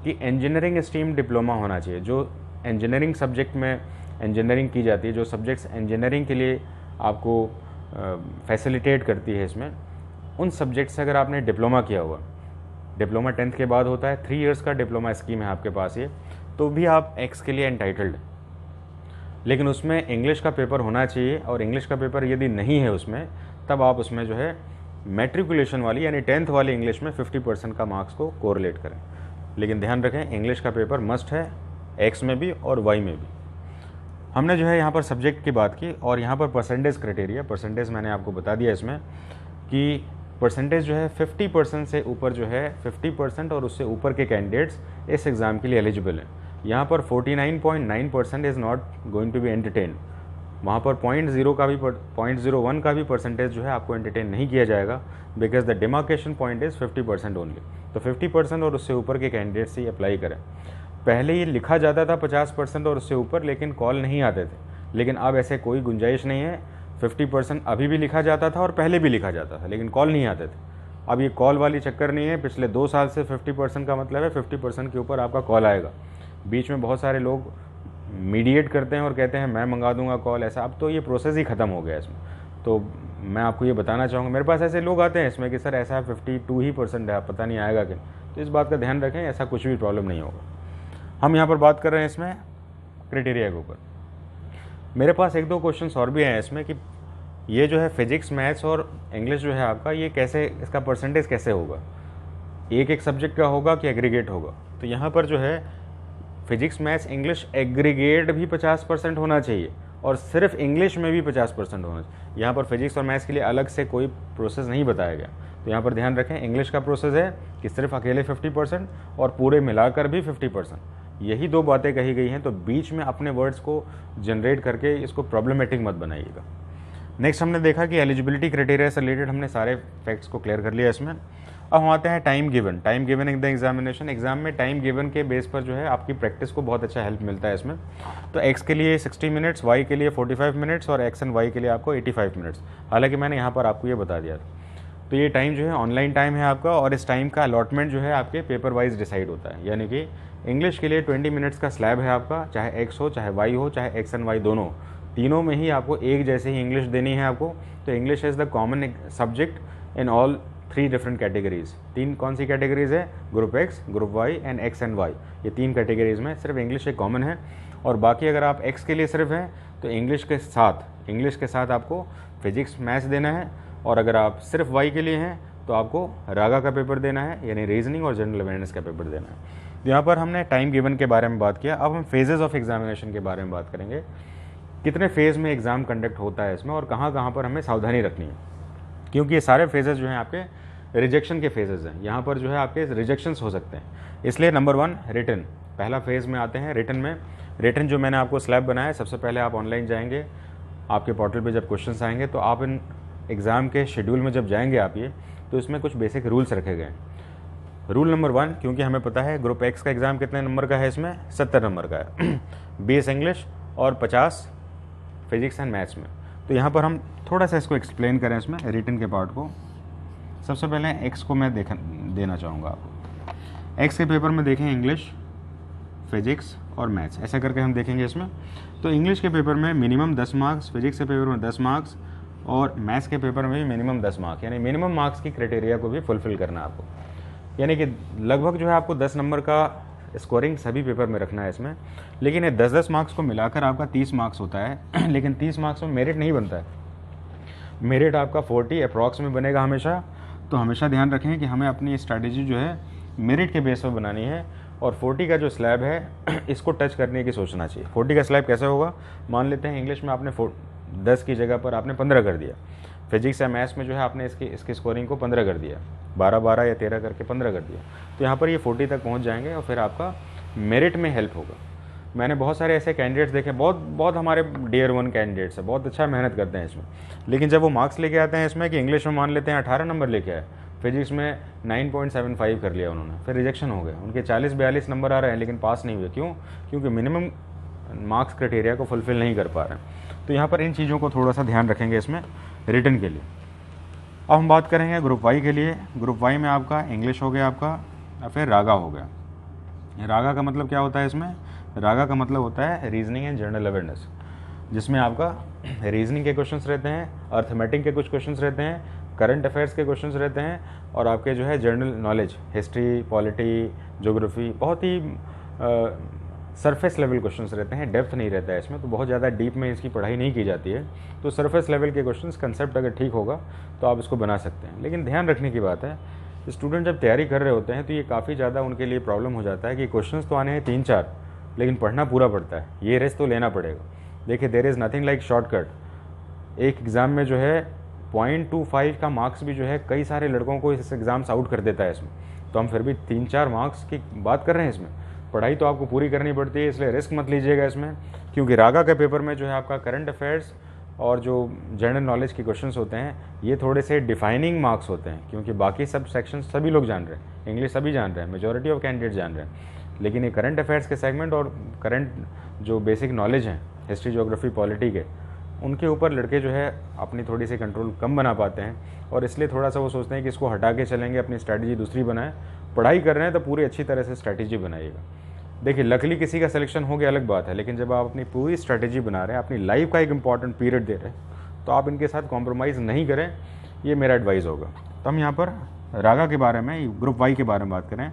कि इंजीनियरिंग स्ट्रीम डिप्लोमा होना चाहिए। जो इंजीनियरिंग सब्जेक्ट में इंजीनियरिंग की जाती है, जो सब्जेक्ट्स इंजीनियरिंग के लिए आपको फैसिलिटेट करती है, इसमें उन सब्जेक्ट से अगर आपने डिप्लोमा किया हुआ, डिप्लोमा 10th के बाद होता है, 3 इयर्स का डिप्लोमा स्कीम है आपके पास ये, तो भी आप X के लिए एंटाइटल्ड। लेकिन उसमें इंग्लिश का पेपर होना चाहिए, और इंग्लिश का पेपर यदि नहीं है उसमें, तब आप उसमें जो है मैट्रिकुलेशन वाली यानी 10th वाली इंग्लिश में 50% का मार्क्स को कोरिलेट करें। लेकिन ध्यान रखें इंग्लिश का पेपर मस्ट है, X में भी और Y में भी। हमने जो है यहाँ पर सब्जेक्ट की बात की, और यहाँ पर परसेंटेज क्राइटेरिया, परसेंटेज मैंने आपको बता दिया इसमें कि परसेंटेज जो है 50% से ऊपर जो है 50% और उससे ऊपर के कैंडिडेट्स इस एग्ज़ाम के लिए एलिजिबल हैं। यहाँ पर 49.9% is not going to be entertain. वहाँ पर 0.01 का भी परसेंटेज जो है आपको एंटरटेन नहीं किया जाएगा, because the demarcation point is 50% only. तो 50% और उससे ऊपर के कैंडिडेट्स ही अप्लाई करें। पहले ये लिखा जाता था 50% और उससे ऊपर, लेकिन कॉल नहीं आते थे। लेकिन अब ऐसे कोई गुंजाइश नहीं है। 50% अभी भी लिखा जाता था और पहले भी लिखा जाता था, लेकिन कॉल नहीं आते थे। अब ये कॉल वाली चक्कर नहीं है। पिछले 2 साल से 50% का मतलब है 50% के ऊपर आपका कॉल आएगा। बीच में बहुत सारे लोग मीडिएट करते हैं और कहते हैं मैं मंगा दूंगा कॉल, ऐसा। अब तो ये प्रोसेस ही ख़त्म हो गया इसमें। तो मैं आपको ये बताना चाहूँगा, मेरे पास ऐसे लोग आते हैं इसमें कि सर ऐसा 52% है, पता नहीं आएगा कि। तो इस बात का ध्यान रखें, ऐसा कुछ भी प्रॉब्लम नहीं होगा। हम यहाँ पर बात कर रहे हैं इसमें क्राइटेरिया के ऊपर। मेरे पास 1-2 क्वेश्चंस और भी हैं इसमें कि ये जो है फिजिक्स, मैथ्स और इंग्लिश जो है आपका, ये कैसे, इसका परसेंटेज कैसे होगा, एक सब्जेक्ट का होगा कि एग्रीगेट होगा। तो यहाँ पर जो है फिजिक्स, मैथ्स, इंग्लिश एग्रीगेट भी 50% होना चाहिए, और सिर्फ इंग्लिश में भी 50% होना चाहिए। यहाँ पर फिजिक्स और मैथ्स के लिए अलग से कोई प्रोसेस नहीं बताया गया। तो यहाँ पर ध्यान रखें, इंग्लिश का प्रोसेस है कि सिर्फ अकेले 50% और पूरे मिलाकर भी 50%। यही 2 बातें कही गई हैं, तो बीच में अपने वर्ड्स को जनरेट करके इसको प्रॉब्लमेटिक मत बनाइएगा। नेक्स्ट हमने देखा कि एलिजिबिलिटी क्राइटेरिया से रिलेटेड हमने सारे फैक्ट्स को क्लियर कर लिया इसमें। अब हम आते हैं time given in the examination. Exam में टाइम गिवन के बेस पर जो है आपकी प्रैक्टिस को बहुत अच्छा हेल्प मिलता है इसमें। तो X के लिए 60 मिनट्स, Y के लिए 45 मिनट्स और X एंड Y के लिए आपको 85 मिनट्स। हालांकि मैंने यहाँ पर आपको ये बता दिया था। तो ये टाइम जो है ऑनलाइन टाइम है आपका, और इस टाइम का अलॉटमेंट जो है आपके पेपर वाइज डिसाइड होता है। यानी कि इंग्लिश के लिए 20 मिनट्स का स्लैब है आपका, चाहे एक्स हो चाहे वाई हो, चाहे एक्स एंड वाई दोनों, तीनों में ही आपको एक जैसे ही इंग्लिश देनी है आपको। तो English is the common subject in all 3 different categories. 3 कौन सी कैटेगरीज है? Group X, group Y and X and Y. ये 3 कैटेगरीज में सिर्फ इंग्लिश एक कॉमन है। और बाकी अगर आप एक्स के लिए सिर्फ हैं तो इंग्लिश के साथ आपको फिजिक्स मैथ्स देना है, और अगर आप सिर्फ वाई के लिए हैं तो आपको रागा का पेपर देना है, यानी रीजनिंग और जनरल अवेयरनेस का पेपर देना है। तो यहाँ पर हमने टाइम गिवन के बारे में बात किया। अब हम फेजेस ऑफ एग्जामिनेशन के बारे में बात करेंगे। कितने फेज़ में एग्ज़ाम कंडक्ट होता है इसमें, और कहाँ कहाँ पर हमें सावधानी रखनी है, क्योंकि ये सारे फेजेस जो हैं आपके रिजेक्शन के फेजेस हैं। यहाँ पर जो है आपके रिजेक्शंस हो सकते हैं। इसलिए नंबर 1 रिटन, पहला फेज़ में आते हैं रिटन में। रिटन जो मैंने आपको स्लैब बनाया है, सबसे पहले आप ऑनलाइन जाएंगे, आपके पोर्टल पे जब क्वेश्चंस आएंगे तो आप इन एग्ज़ाम के शेड्यूल में जब जाएंगे आप ये, तो इसमें कुछ बेसिक रूल्स रखे गए। रूल नंबर 1, क्योंकि हमें पता है ग्रुप एक्स का एग्ज़ाम कितने नंबर का है, इसमें 70 नंबर का है 20 इंग्लिश और 50 फिजिक्स एंड मैथ्स में। तो यहाँ पर हम थोड़ा सा इसको एक्सप्लेन करें इसमें रिटन के पार्ट को। सबसे पहले एक्स को मैं देना चाहूँगा आपको। एक्स के पेपर में देखें इंग्लिश, फिजिक्स और मैथ्स, ऐसा करके हम देखेंगे इसमें। तो इंग्लिश के पेपर में मिनिमम 10 मार्क्स, फिजिक्स के पेपर में 10 मार्क्स और मैथ्स के पेपर में भी मिनिमम 10 मार्क्स, यानी मिनिमम मार्क्स की क्राइटेरिया को भी फुलफिल करना है आपको। यानी कि लगभग जो है आपको 10 नंबर का स्कोरिंग सभी पेपर में रखना है इसमें। लेकिन ये 10-10 मार्क्स को मिलाकर आपका 30 मार्क्स होता है लेकिन 30 मार्क्स में मेरिट नहीं बनता है। मेरिट आपका 40 अप्रॉक्स में बनेगा हमेशा। तो हमेशा ध्यान रखें कि हमें अपनी स्ट्रैटेजी जो है मेरिट के बेस पर बनानी है, और 40 का जो स्लैब है इसको टच करने की सोचना चाहिए। 40 का स्लैब कैसे होगा? मान लेते हैं इंग्लिश में आपने 10 की जगह पर आपने 15 कर दिया, फिजिक्स या मैथ्स में जो है आपने इसकी स्कोरिंग को 15 कर दिया, 12-12 या 13 करके 15 कर दिया, तो यहाँ पर ये 40 तक पहुँच जाएंगे और फिर आपका मेरिट में हेल्प होगा। मैंने बहुत सारे ऐसे कैंडिडेट्स देखे, बहुत हमारे Tier 1 कैंडिडेट्स हैं, बहुत अच्छा मेहनत करते हैं इसमें, लेकिन जब वो मार्क्स लेके आते हैं इसमें कि इंग्लिश में मान लेते हैं 18 नंबर लेके आए, फिजिक्स में 9.75 कर लिया उन्होंने, फिर रिजेक्शन हो गए, उनके 40-42 नंबर आ रहे हैं लेकिन पास नहीं हुए। क्यों? क्योंकि मिनिमम मार्क्स क्राइटेरिया को फुलफिल नहीं कर पा रहे हैं। तो यहाँ पर इन चीज़ों को थोड़ा सा ध्यान रखेंगे इसमें रिटन के लिए। अब हम बात करेंगे ग्रुप वाई के लिए। ग्रुप वाई में आपका इंग्लिश हो गया आपका, या फिर रागा हो गया। रागा का मतलब क्या होता है इसमें? रागा का मतलब होता है रीजनिंग एंड जनरल अवेयरनेस, जिसमें आपका रीजनिंग के क्वेश्चंस रहते हैं, अर्थमेटिक के कुछ क्वेश्चंस रहते हैं, करंट अफेयर्स के क्वेश्चंस रहते हैं, और आपके जो है general knowledge, history, polity, geography, बहुत ही सरफेस लेवल क्वेश्चंस रहते हैं, डेप्थ नहीं रहता है इसमें, तो बहुत ज़्यादा डीप में इसकी पढ़ाई नहीं की जाती है। तो सरफेस लेवल के क्वेश्चंस, कंसेप्ट अगर ठीक होगा तो आप इसको बना सकते हैं। लेकिन ध्यान रखने की बात है, स्टूडेंट जब तैयारी कर रहे होते हैं तो ये काफ़ी ज़्यादा उनके लिए प्रॉब्लम हो जाता है कि क्वेश्चंस तो आने हैं 3-4, लेकिन पढ़ना पूरा पड़ता है, ये रेस्ट तो लेना पड़ेगा। देखिए, there is nothing like shortcut. एक एग्ज़ाम में जो है 0.25 का मार्क्स भी जो है कई सारे लड़कों को इस एग्ज़ाम से आउट कर देता है इसमें, तो हम फिर भी 3-4 मार्क्स की बात कर रहे हैं इसमें। पढ़ाई तो आपको पूरी करनी पड़ती है, इसलिए रिस्क मत लीजिएगा इसमें, क्योंकि रागा के पेपर में जो है आपका करंट अफेयर्स और जो जनरल नॉलेज के क्वेश्चंस होते हैं ये थोड़े से डिफाइनिंग मार्क्स होते हैं, क्योंकि बाकी सब सेक्शन सभी लोग जान रहे हैं, इंग्लिश सभी जान रहे हैं, मेजॉरिटी ऑफ कैंडिडेट जान रहे हैं, लेकिन ये करंट अफेयर्स के सेगमेंट और करंट जो बेसिक नॉलेज हैं, हिस्ट्री, ज्योग्राफी, पॉलिटी के, उनके ऊपर लड़के जो है अपनी थोड़ी सी कंट्रोल कम बना पाते हैं, और इसलिए थोड़ा सा वो सोचते हैं कि इसको हटा के चलेंगे, अपनी स्ट्रैटेजी दूसरी बनाएं। पढ़ाई कर रहे हैं तो पूरी अच्छी तरह से स्ट्रैटेजी बनाइएगा। देखिए, लकली किसी का सिलेक्शन हो गया अलग बात है, लेकिन जब आप अपनी पूरी स्ट्रैटेजी बना रहे हैं, अपनी लाइफ का एक इंपॉर्टेंट पीरियड दे रहे हैं, तो आप इनके साथ कॉम्प्रोमाइज़ नहीं करें, ये मेरा एडवाइस होगा। तो हम यहाँ पर रागा के बारे में, ग्रुप वाई के बारे में बात करें।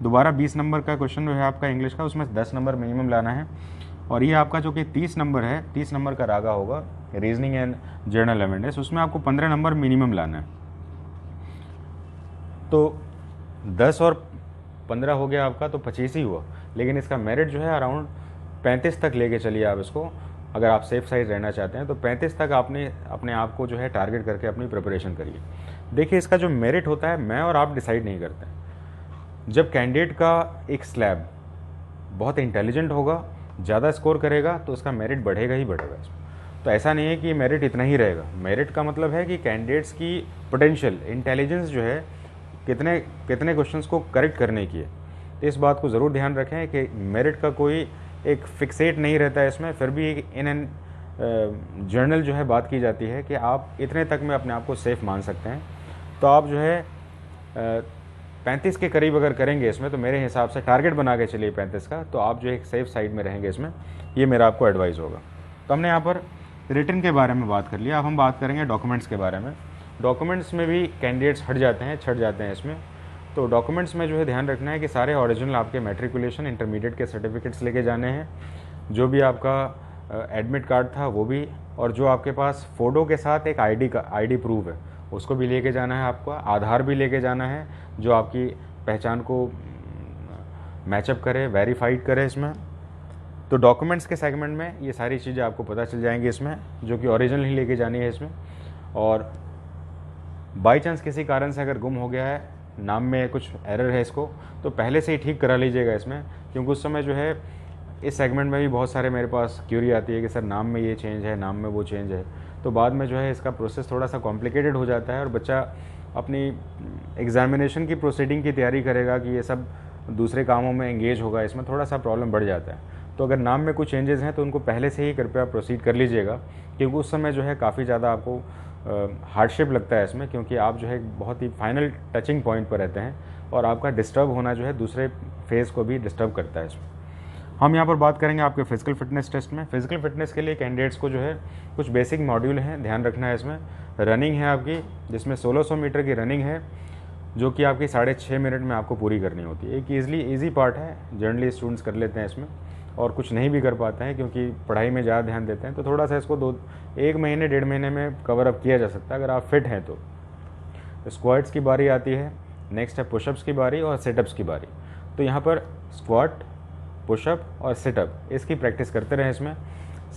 दोबारा 20 नंबर का क्वेश्चन जो है आपका इंग्लिश का, उसमें 10 नंबर मिनिमम लाना है, और ये आपका जो कि 30 नंबर है, 30 नंबर का रागा होगा रीजनिंग एंड जनरल अवेयरनेस, उसमें आपको 15 नंबर मिनिमम लाना है। तो 10 और 15 हो गया आपका, तो 25 ही हुआ, लेकिन इसका मेरिट जो है अराउंड 35 तक लेके चलिए आप इसको। अगर आप सेफ साइड रहना चाहते हैं तो 35 तक आपने अपने आप को जो है टारगेट करके अपनी प्रिपरेशन करिए। देखिए, इसका जो मेरिट होता है मैं और आप डिसाइड नहीं करते हैं। जब कैंडिडेट का एक स्लैब बहुत इंटेलिजेंट होगा, ज़्यादा स्कोर करेगा, तो उसका मेरिट बढ़ेगा ही बढ़ेगा इसमें। तो ऐसा नहीं है कि मेरिट इतना ही रहेगा। मेरिट का मतलब है कि कैंडिडेट्स की पोटेंशियल इंटेलिजेंस जो है कितने क्वेश्चंस को करेक्ट करने की है। तो इस बात को ज़रूर ध्यान रखें कि मेरिट का कोई एक फिक्सेट नहीं रहता है इसमें। फिर भी इन एन जर्नल जो है बात की जाती है कि आप इतने तक में अपने आप को सेफ मान सकते हैं। तो आप जो है 35 के करीब अगर करेंगे इसमें, तो मेरे हिसाब से टारगेट बना के चलिए 35 का, तो आप जो एक सेफ साइड में रहेंगे इसमें, ये मेरा आपको एडवाइस होगा। तो हमने यहाँ पर रिटन के बारे में बात कर लिया, अब हम बात करेंगे डॉक्यूमेंट्स के बारे में। डॉक्यूमेंट्स में भी कैंडिडेट्स छट जाते हैं इसमें। तो डॉक्यूमेंट्स में जो है ध्यान रखना है कि सारे ओरिजिनल आपके मैट्रिकुलेशन, इंटरमीडिएट के सर्टिफिकेट्स लेके जाने हैं, जो भी आपका एडमिट कार्ड था वो भी, और जो आपके पास फ़ोटो के साथ एक आईडी प्रूफ है उसको भी लेके जाना है आपको। आधार भी लेके जाना है जो आपकी पहचान को मैचअप करे, वेरीफाइड करे इसमें। तो डॉक्यूमेंट्स के सेगमेंट में ये सारी चीज़ें आपको पता चल जाएंगी इसमें, जो कि ओरिजिनल ही लेके जानी है इसमें। और बाई चांस किसी कारण से अगर गुम हो गया है, नाम में कुछ एरर है इसको, तो पहले से ही ठीक करा लीजिएगा इसमें, क्योंकि उस समय जो है इस सेगमेंट में भी बहुत सारे मेरे पास क्यूरी आती है कि सर नाम में ये चेंज है, नाम में वो चेंज है। तो बाद में जो है इसका प्रोसेस थोड़ा सा कॉम्प्लिकेटेड हो जाता है और बच्चा अपनी एग्जामिनेशन की प्रोसीडिंग की तैयारी करेगा कि ये सब दूसरे कामों में एंगेज होगा, इसमें थोड़ा सा प्रॉब्लम बढ़ जाता है। तो अगर नाम में कुछ चेंजेस हैं तो उनको पहले से ही कृपया प्रोसीड कर लीजिएगा, क्योंकि उस समय जो है काफ़ी ज़्यादा आपको हार्डशिप लगता है इसमें, क्योंकि आप जो है बहुत ही फाइनल टचिंग पॉइंट पर रहते हैं और आपका डिस्टर्ब होना जो है दूसरे फेज़ को भी डिस्टर्ब करता है इसमें। हम यहाँ पर बात करेंगे आपके फिजिकल फिटनेस टेस्ट में। फिजिकल फिटनेस के लिए कैंडिडेट्स को जो है कुछ बेसिक मॉड्यूल हैं, ध्यान रखना है इसमें। रनिंग है आपकी, जिसमें 1600 मीटर की रनिंग है, जो कि आपकी 6.5 मिनट में आपको पूरी करनी होती है। एक ईजी पार्ट है, जनरली स्टूडेंट्स कर लेते हैं इसमें, और कुछ नहीं भी कर पाते हैं क्योंकि पढ़ाई में ज़्यादा ध्यान देते हैं। तो थोड़ा सा इसको 1 महीने 1.5 महीने में कवर अप किया जा सकता है अगर आप फिट हैं तो। स्क्वाट्स की बारी आती है, नेक्स्ट है पुशअप्स की बारी और सिटअप्स की बारी। तो यहाँ पर स्क्वाट, पुशअप और सिटअप, इसकी प्रैक्टिस करते रहें इसमें।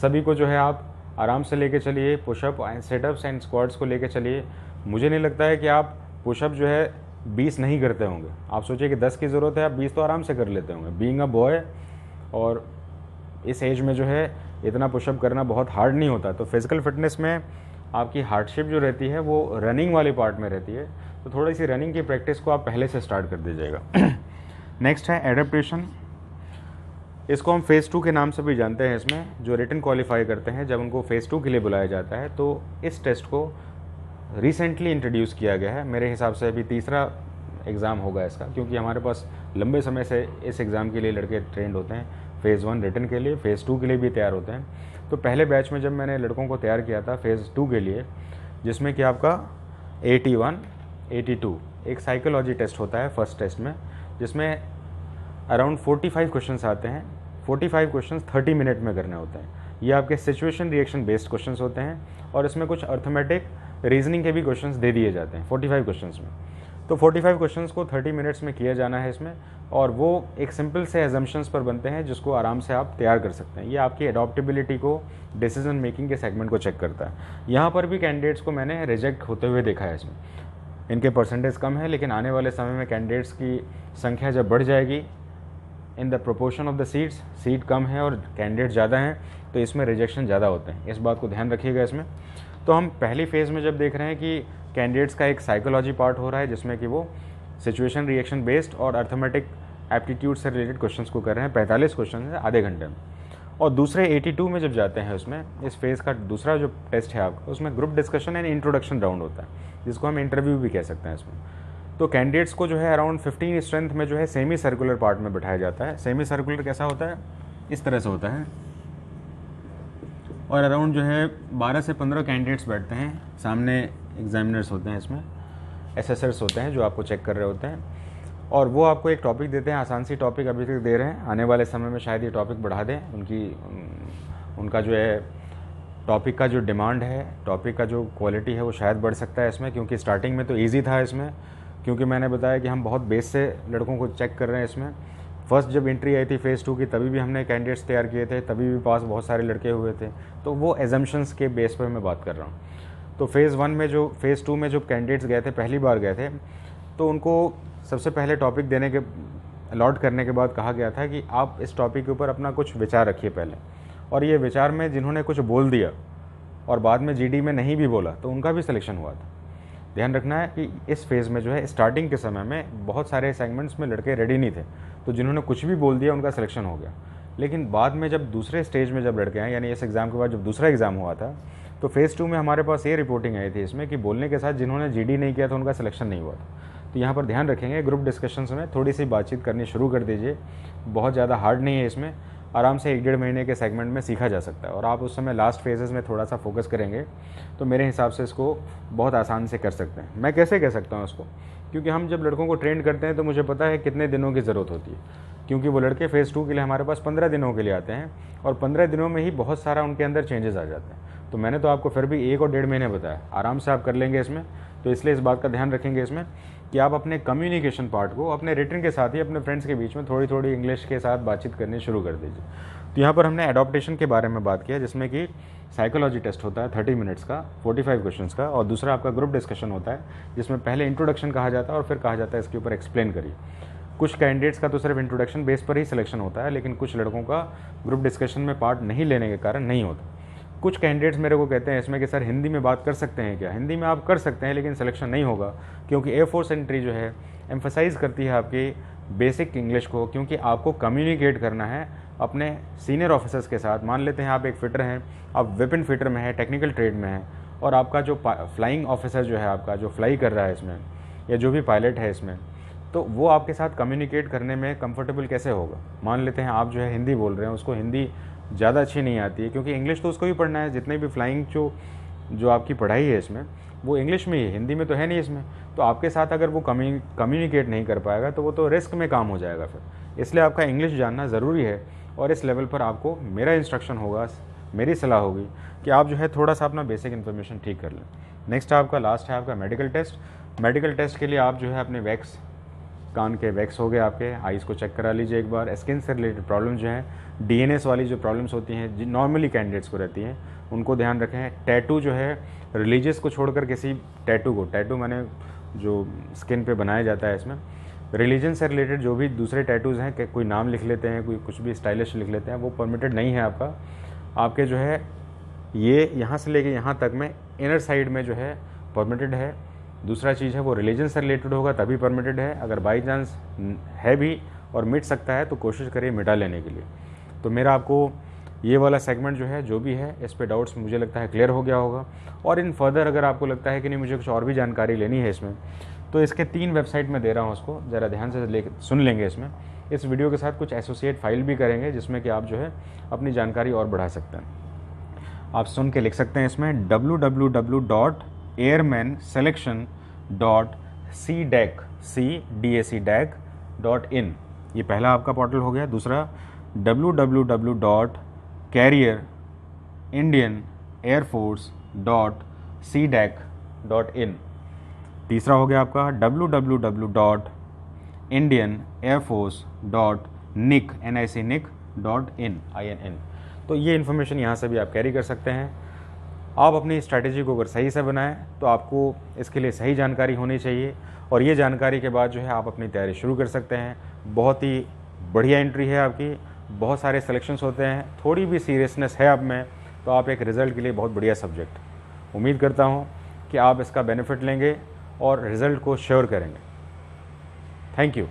सभी को जो है आप आराम से लेके चलिए, pushup and situps and squats को लेके चलिए। मुझे नहीं लगता है कि आप पुशअप जो है 20 नहीं करते होंगे। आप सोचिए कि 10 की ज़रूरत है, आप 20 तो आराम से कर लेते होंगे। बीइंग अ बॉय और इस एज में जो है इतना पुशअप करना बहुत हार्ड नहीं होता। तो फिज़िकल फिटनेस में आपकी हार्डशिप जो रहती है वो रनिंग वाली पार्ट में रहती है, तो थोड़ी सी रनिंग की प्रैक्टिस को आप पहले से स्टार्ट कर दीजिएगा। नेक्स्ट है एडेप्टेशन। इसको हम फेज़ 2 के नाम से भी जानते हैं। इसमें जो रिटन क्वालिफाई करते हैं, जब उनको फेज़ 2 के लिए बुलाया जाता है, तो इस टेस्ट को रिसेंटली इंट्रोड्यूस किया गया है। मेरे हिसाब से अभी तीसरा एग्ज़ाम होगा इसका, क्योंकि हमारे पास लंबे समय से इस एग्ज़ाम के लिए लड़के ट्रेंड होते हैं। फेज़ 1 रिटन के लिए, फेज़ 2 के लिए भी तैयार होते हैं। तो पहले बैच में जब मैंने लड़कों को तैयार किया था फेज़ 2 के लिए, जिसमें कि आपका 81, 82 एक साइकोलॉजी टेस्ट होता है फर्स्ट टेस्ट में, जिसमें अराउंड 45 क्वेश्चंस आते हैं। 45 क्वेश्चंस 30 मिनट में करने होते हैं। ये आपके सिचुएशन रिएक्शन बेस्ड क्वेश्चंस होते हैं, और इसमें कुछ अर्थमेटिक रीजनिंग के भी क्वेश्चंस दे दिए जाते हैं 45 क्वेश्चंस में। तो 45 क्वेश्चंस को 30 मिनट्स में किया जाना है इसमें, और वो एक सिंपल से एजम्पशंस पर बनते हैं जिसको आराम से आप तैयार कर सकते हैं। ये आपकी एडॉप्टेबिलिटी को, डिसीजन मेकिंग के सेगमेंट को चेक करता है। यहाँ पर भी कैंडिडेट्स को मैंने रिजेक्ट होते हुए देखा है इसमें। इनके परसेंटेज कम है, लेकिन आने वाले समय में कैंडिडेट्स की संख्या जब बढ़ जाएगी, in the proportion of the seat कम है और कैंडिडेट ज़्यादा हैं, तो इसमें रिजेक्शन ज़्यादा होते हैं। इस बात को ध्यान रखिएगा इसमें। तो हम पहली फेज़ में जब देख रहे हैं कि कैंडिडेट्स का एक साइकोलॉजी पार्ट हो रहा है, जिसमें कि वो सिचुएशन रिएक्शन बेस्ड और अर्थमेटिक एप्टीट्यूड से रिलेटेड क्वेश्चंस को कर रहे हैं। 45 क्वेश्चन है आधे घंटे में। और दूसरे 82 में जब जाते हैं, उसमें इस फेज़ का दूसरा जो टेस्ट है आपका, उसमें group discussion and introduction round होता है, जिसको हम इंटरव्यू भी कह सकते हैं इसमें। तो कैंडिडेट्स को जो है अराउंड 15 स्ट्रेंथ में जो है सेमी सर्कुलर पार्ट में बिठाया जाता है। सेमी सर्कुलर कैसा होता है? इस तरह से होता है, और अराउंड जो है 12 से 15 कैंडिडेट्स बैठते हैं। सामने एग्जामिनर्स होते हैं, इसमें एसेसर्स होते हैं जो आपको चेक कर रहे होते हैं, और वो आपको एक टॉपिक देते हैं। आसान सी टॉपिक अभी तक दे रहे हैं, आने वाले समय में शायद ये टॉपिक बढ़ा दें। उनका जो है टॉपिक का जो डिमांड है, टॉपिक का जो क्वालिटी है, वो शायद बढ़ सकता है इसमें, क्योंकि स्टार्टिंग में तो ईजी था इसमें, क्योंकि मैंने बताया कि हम बहुत बेस से लड़कों को चेक कर रहे हैं इसमें। फर्स्ट जब एंट्री आई थी फेज़ 2 की, तभी भी हमने कैंडिडेट्स तैयार किए थे, तभी भी पास बहुत सारे लड़के हुए थे। तो वो एजम्पशंस के बेस पर मैं बात कर रहा हूँ। तो फेज़ 2 में जो कैंडिडेट्स गए थे, पहली बार गए थे, तो उनको सबसे पहले टॉपिक देने के अलॉट करने के बाद कहा गया था कि आप इस टॉपिक के ऊपर अपना कुछ विचार रखिए पहले। और ये विचार में जिन्होंने कुछ बोल दिया और बाद में जीडी में नहीं भी बोला, तो उनका भी सिलेक्शन हुआ था। ध्यान रखना है कि इस फेज़ में जो है स्टार्टिंग के समय में बहुत सारे सेगमेंट्स में लड़के रेडी नहीं थे, तो जिन्होंने कुछ भी बोल दिया उनका सिलेक्शन हो गया। लेकिन बाद में जब दूसरे स्टेज में जब लड़के आए, यानी इस एग्ज़ाम के बाद जब दूसरा एग्ज़ाम हुआ था, तो फेज़ 2 में हमारे पास ये रिपोर्टिंग आई थी इसमें कि बोलने के साथ जिन्होंने जीडी नहीं किया था उनका सिलेक्शन नहीं हुआ था। तो यहाँ पर ध्यान रखेंगे, ग्रुप डिस्कशंस में थोड़ी सी बातचीत करनी शुरू कर दीजिए, बहुत ज़्यादा हार्ड नहीं है, इसमें आराम से 1-1.5 महीने के सेगमेंट में सीखा जा सकता है। और आप उस समय लास्ट फेजेस में थोड़ा सा फोकस करेंगे तो मेरे हिसाब से इसको बहुत आसान से कर सकते हैं। मैं कैसे कह सकता हूँ इसको, क्योंकि हम जब लड़कों को ट्रेन करते हैं तो मुझे पता है कितने दिनों की ज़रूरत होती है, क्योंकि वो लड़के फेज़ 2 के लिए हमारे पास 15 दिनों के लिए आते हैं और 15 दिनों में ही बहुत सारा उनके अंदर चेंजेस आ जाते हैं। तो मैंने तो आपको फिर भी 1 और 1.5 महीने बताया, आराम से आप कर लेंगे इसमें। तो इसलिए इस बात का ध्यान रखेंगे इसमें कि आप अपने कम्युनिकेशन पार्ट को अपने रिटन के साथ ही अपने फ्रेंड्स के बीच में थोड़ी थोड़ी इंग्लिश के साथ बातचीत करनी शुरू कर दीजिए। तो यहाँ पर हमने एडॉप्टेशन के बारे में बात किया, जिसमें कि साइकोलॉजी टेस्ट होता है 30 मिनट्स का, 45 क्वेश्चंस का, और दूसरा आपका ग्रुप डिस्कशन होता है जिसमें पहले इंट्रोडक्शन कहा जाता है और फिर कहा जाता है इसके ऊपर एक्सप्लेन करिए। कुछ कैंडिडेट्स का तो सिर्फ इंट्रोडक्शन बेस पर ही सिलेक्शन होता है, लेकिन कुछ लड़कों का ग्रुप डिस्कशन में पार्ट नहीं लेने के कारण नहीं होता। कुछ कैंडिडेट्स मेरे को कहते हैं इसमें कि सर हिंदी में बात कर सकते हैं क्या? हिंदी में आप कर सकते हैं लेकिन सिलेक्शन नहीं होगा, क्योंकि एयरफोर्स एंट्री जो है एम्फसाइज़ करती है आपकी बेसिक इंग्लिश को, क्योंकि आपको कम्युनिकेट करना है अपने सीनियर ऑफिसर्स के साथ। मान लेते हैं आप एक फिटर हैं, आप वेपन फिटर में हैं, टेक्निकल ट्रेड में हैं, और आपका जो फ्लाइंग ऑफिसर जो है आपका जो फ्लाई कर रहा है इसमें, या जो भी पायलट है इसमें, तो वो आपके साथ कम्युनिकेट करने में कंफर्टेबल कैसे होगा? मान लेते हैं आप जो है हिंदी बोल रहे हैं, उसको हिंदी ज़्यादा अच्छी नहीं आती है, क्योंकि इंग्लिश तो उसको भी पढ़ना है, जितने भी फ्लाइंग जो आपकी पढ़ाई है इसमें वो इंग्लिश में ही है, हिंदी में तो है नहीं इसमें। तो आपके साथ अगर वो कम्युनिकेट नहीं कर पाएगा तो वो तो रिस्क में काम हो जाएगा फिर। इसलिए आपका इंग्लिश जानना ज़रूरी है, और इस लेवल पर आपको मेरा इंस्ट्रक्शन होगा, मेरी सलाह होगी कि आप जो है थोड़ा सा अपना बेसिक इन्फॉर्मेशन ठीक कर लें। नेक्स्ट आपका लास्ट है आपका मेडिकल टेस्ट। मेडिकल टेस्ट के लिए आप जो है अपने वैक्स, कान के वैक्स हो गए आपके, आइज़ को चेक करा लीजिए एक बार। स्किन से रिलेटेड प्रॉब्लम जो है, डीएनएस वाली जो प्रॉब्लम्स होती हैं नॉर्मली कैंडिडेट्स को रहती हैं, उनको ध्यान रखें। टैटू जो है रिलीजियस को छोड़कर किसी टैटू माने जो स्किन पे बनाया जाता है इसमें, रिलीजन से रिलेटेड जो भी दूसरे टैटूज़ हैं कि कोई नाम लिख लेते हैं, कोई कुछ भी स्टाइलिश लिख लेते हैं, वो परमिटेड नहीं है आपका। आपके जो है ये यहाँ से लेके यहाँ तक में इनर साइड में जो है परमिटेड है। दूसरा चीज़ है वो रिलीजन से रिलेटेड होगा तभी परमिटेड है। अगर बाई चांस है भी और मिट सकता है तो कोशिश करिए मिटा लेने के लिए। तो मेरा आपको ये वाला सेगमेंट जो है, जो भी है, इस पे डाउट्स मुझे लगता है क्लियर हो गया होगा। और इन फर्दर अगर आपको लगता है कि नहीं मुझे कुछ और भी जानकारी लेनी है इसमें, तो इसके 3 वेबसाइट में दे रहा हूँ, उसको ज़रा ध्यान से सुन लेंगे। इसमें इस वीडियो के साथ कुछ एसोसिएट फाइल भी करेंगे जिसमें कि आप जो है अपनी जानकारी और बढ़ा सकते हैं। आप सुन के लिख सकते हैं इसमें www.airmanselection.cdac.in, ये पहला आपका पोर्टल हो गया। दूसरा www.careerindianairforce.cdac.in, तीसरा हो गया आपका www.indianairforce.nic.in। तो ये इन्फॉर्मेशन यहाँ से भी आप कैरी कर सकते हैं। आप अपनी स्ट्रैटेजी को अगर सही से बनाएं तो आपको इसके लिए सही जानकारी होनी चाहिए, और ये जानकारी के बाद जो है आप अपनी तैयारी शुरू कर सकते हैं। बहुत ही बढ़िया एंट्री है आपकी, बहुत सारे सिलेक्शंस होते हैं, थोड़ी भी सीरियसनेस है आप में तो आप एक रिज़ल्ट के लिए बहुत बढ़िया सब्जेक्ट। उम्मीद करता हूँ कि आप इसका बेनिफिट लेंगे और रिज़ल्ट को श्योर करेंगे। Thank you.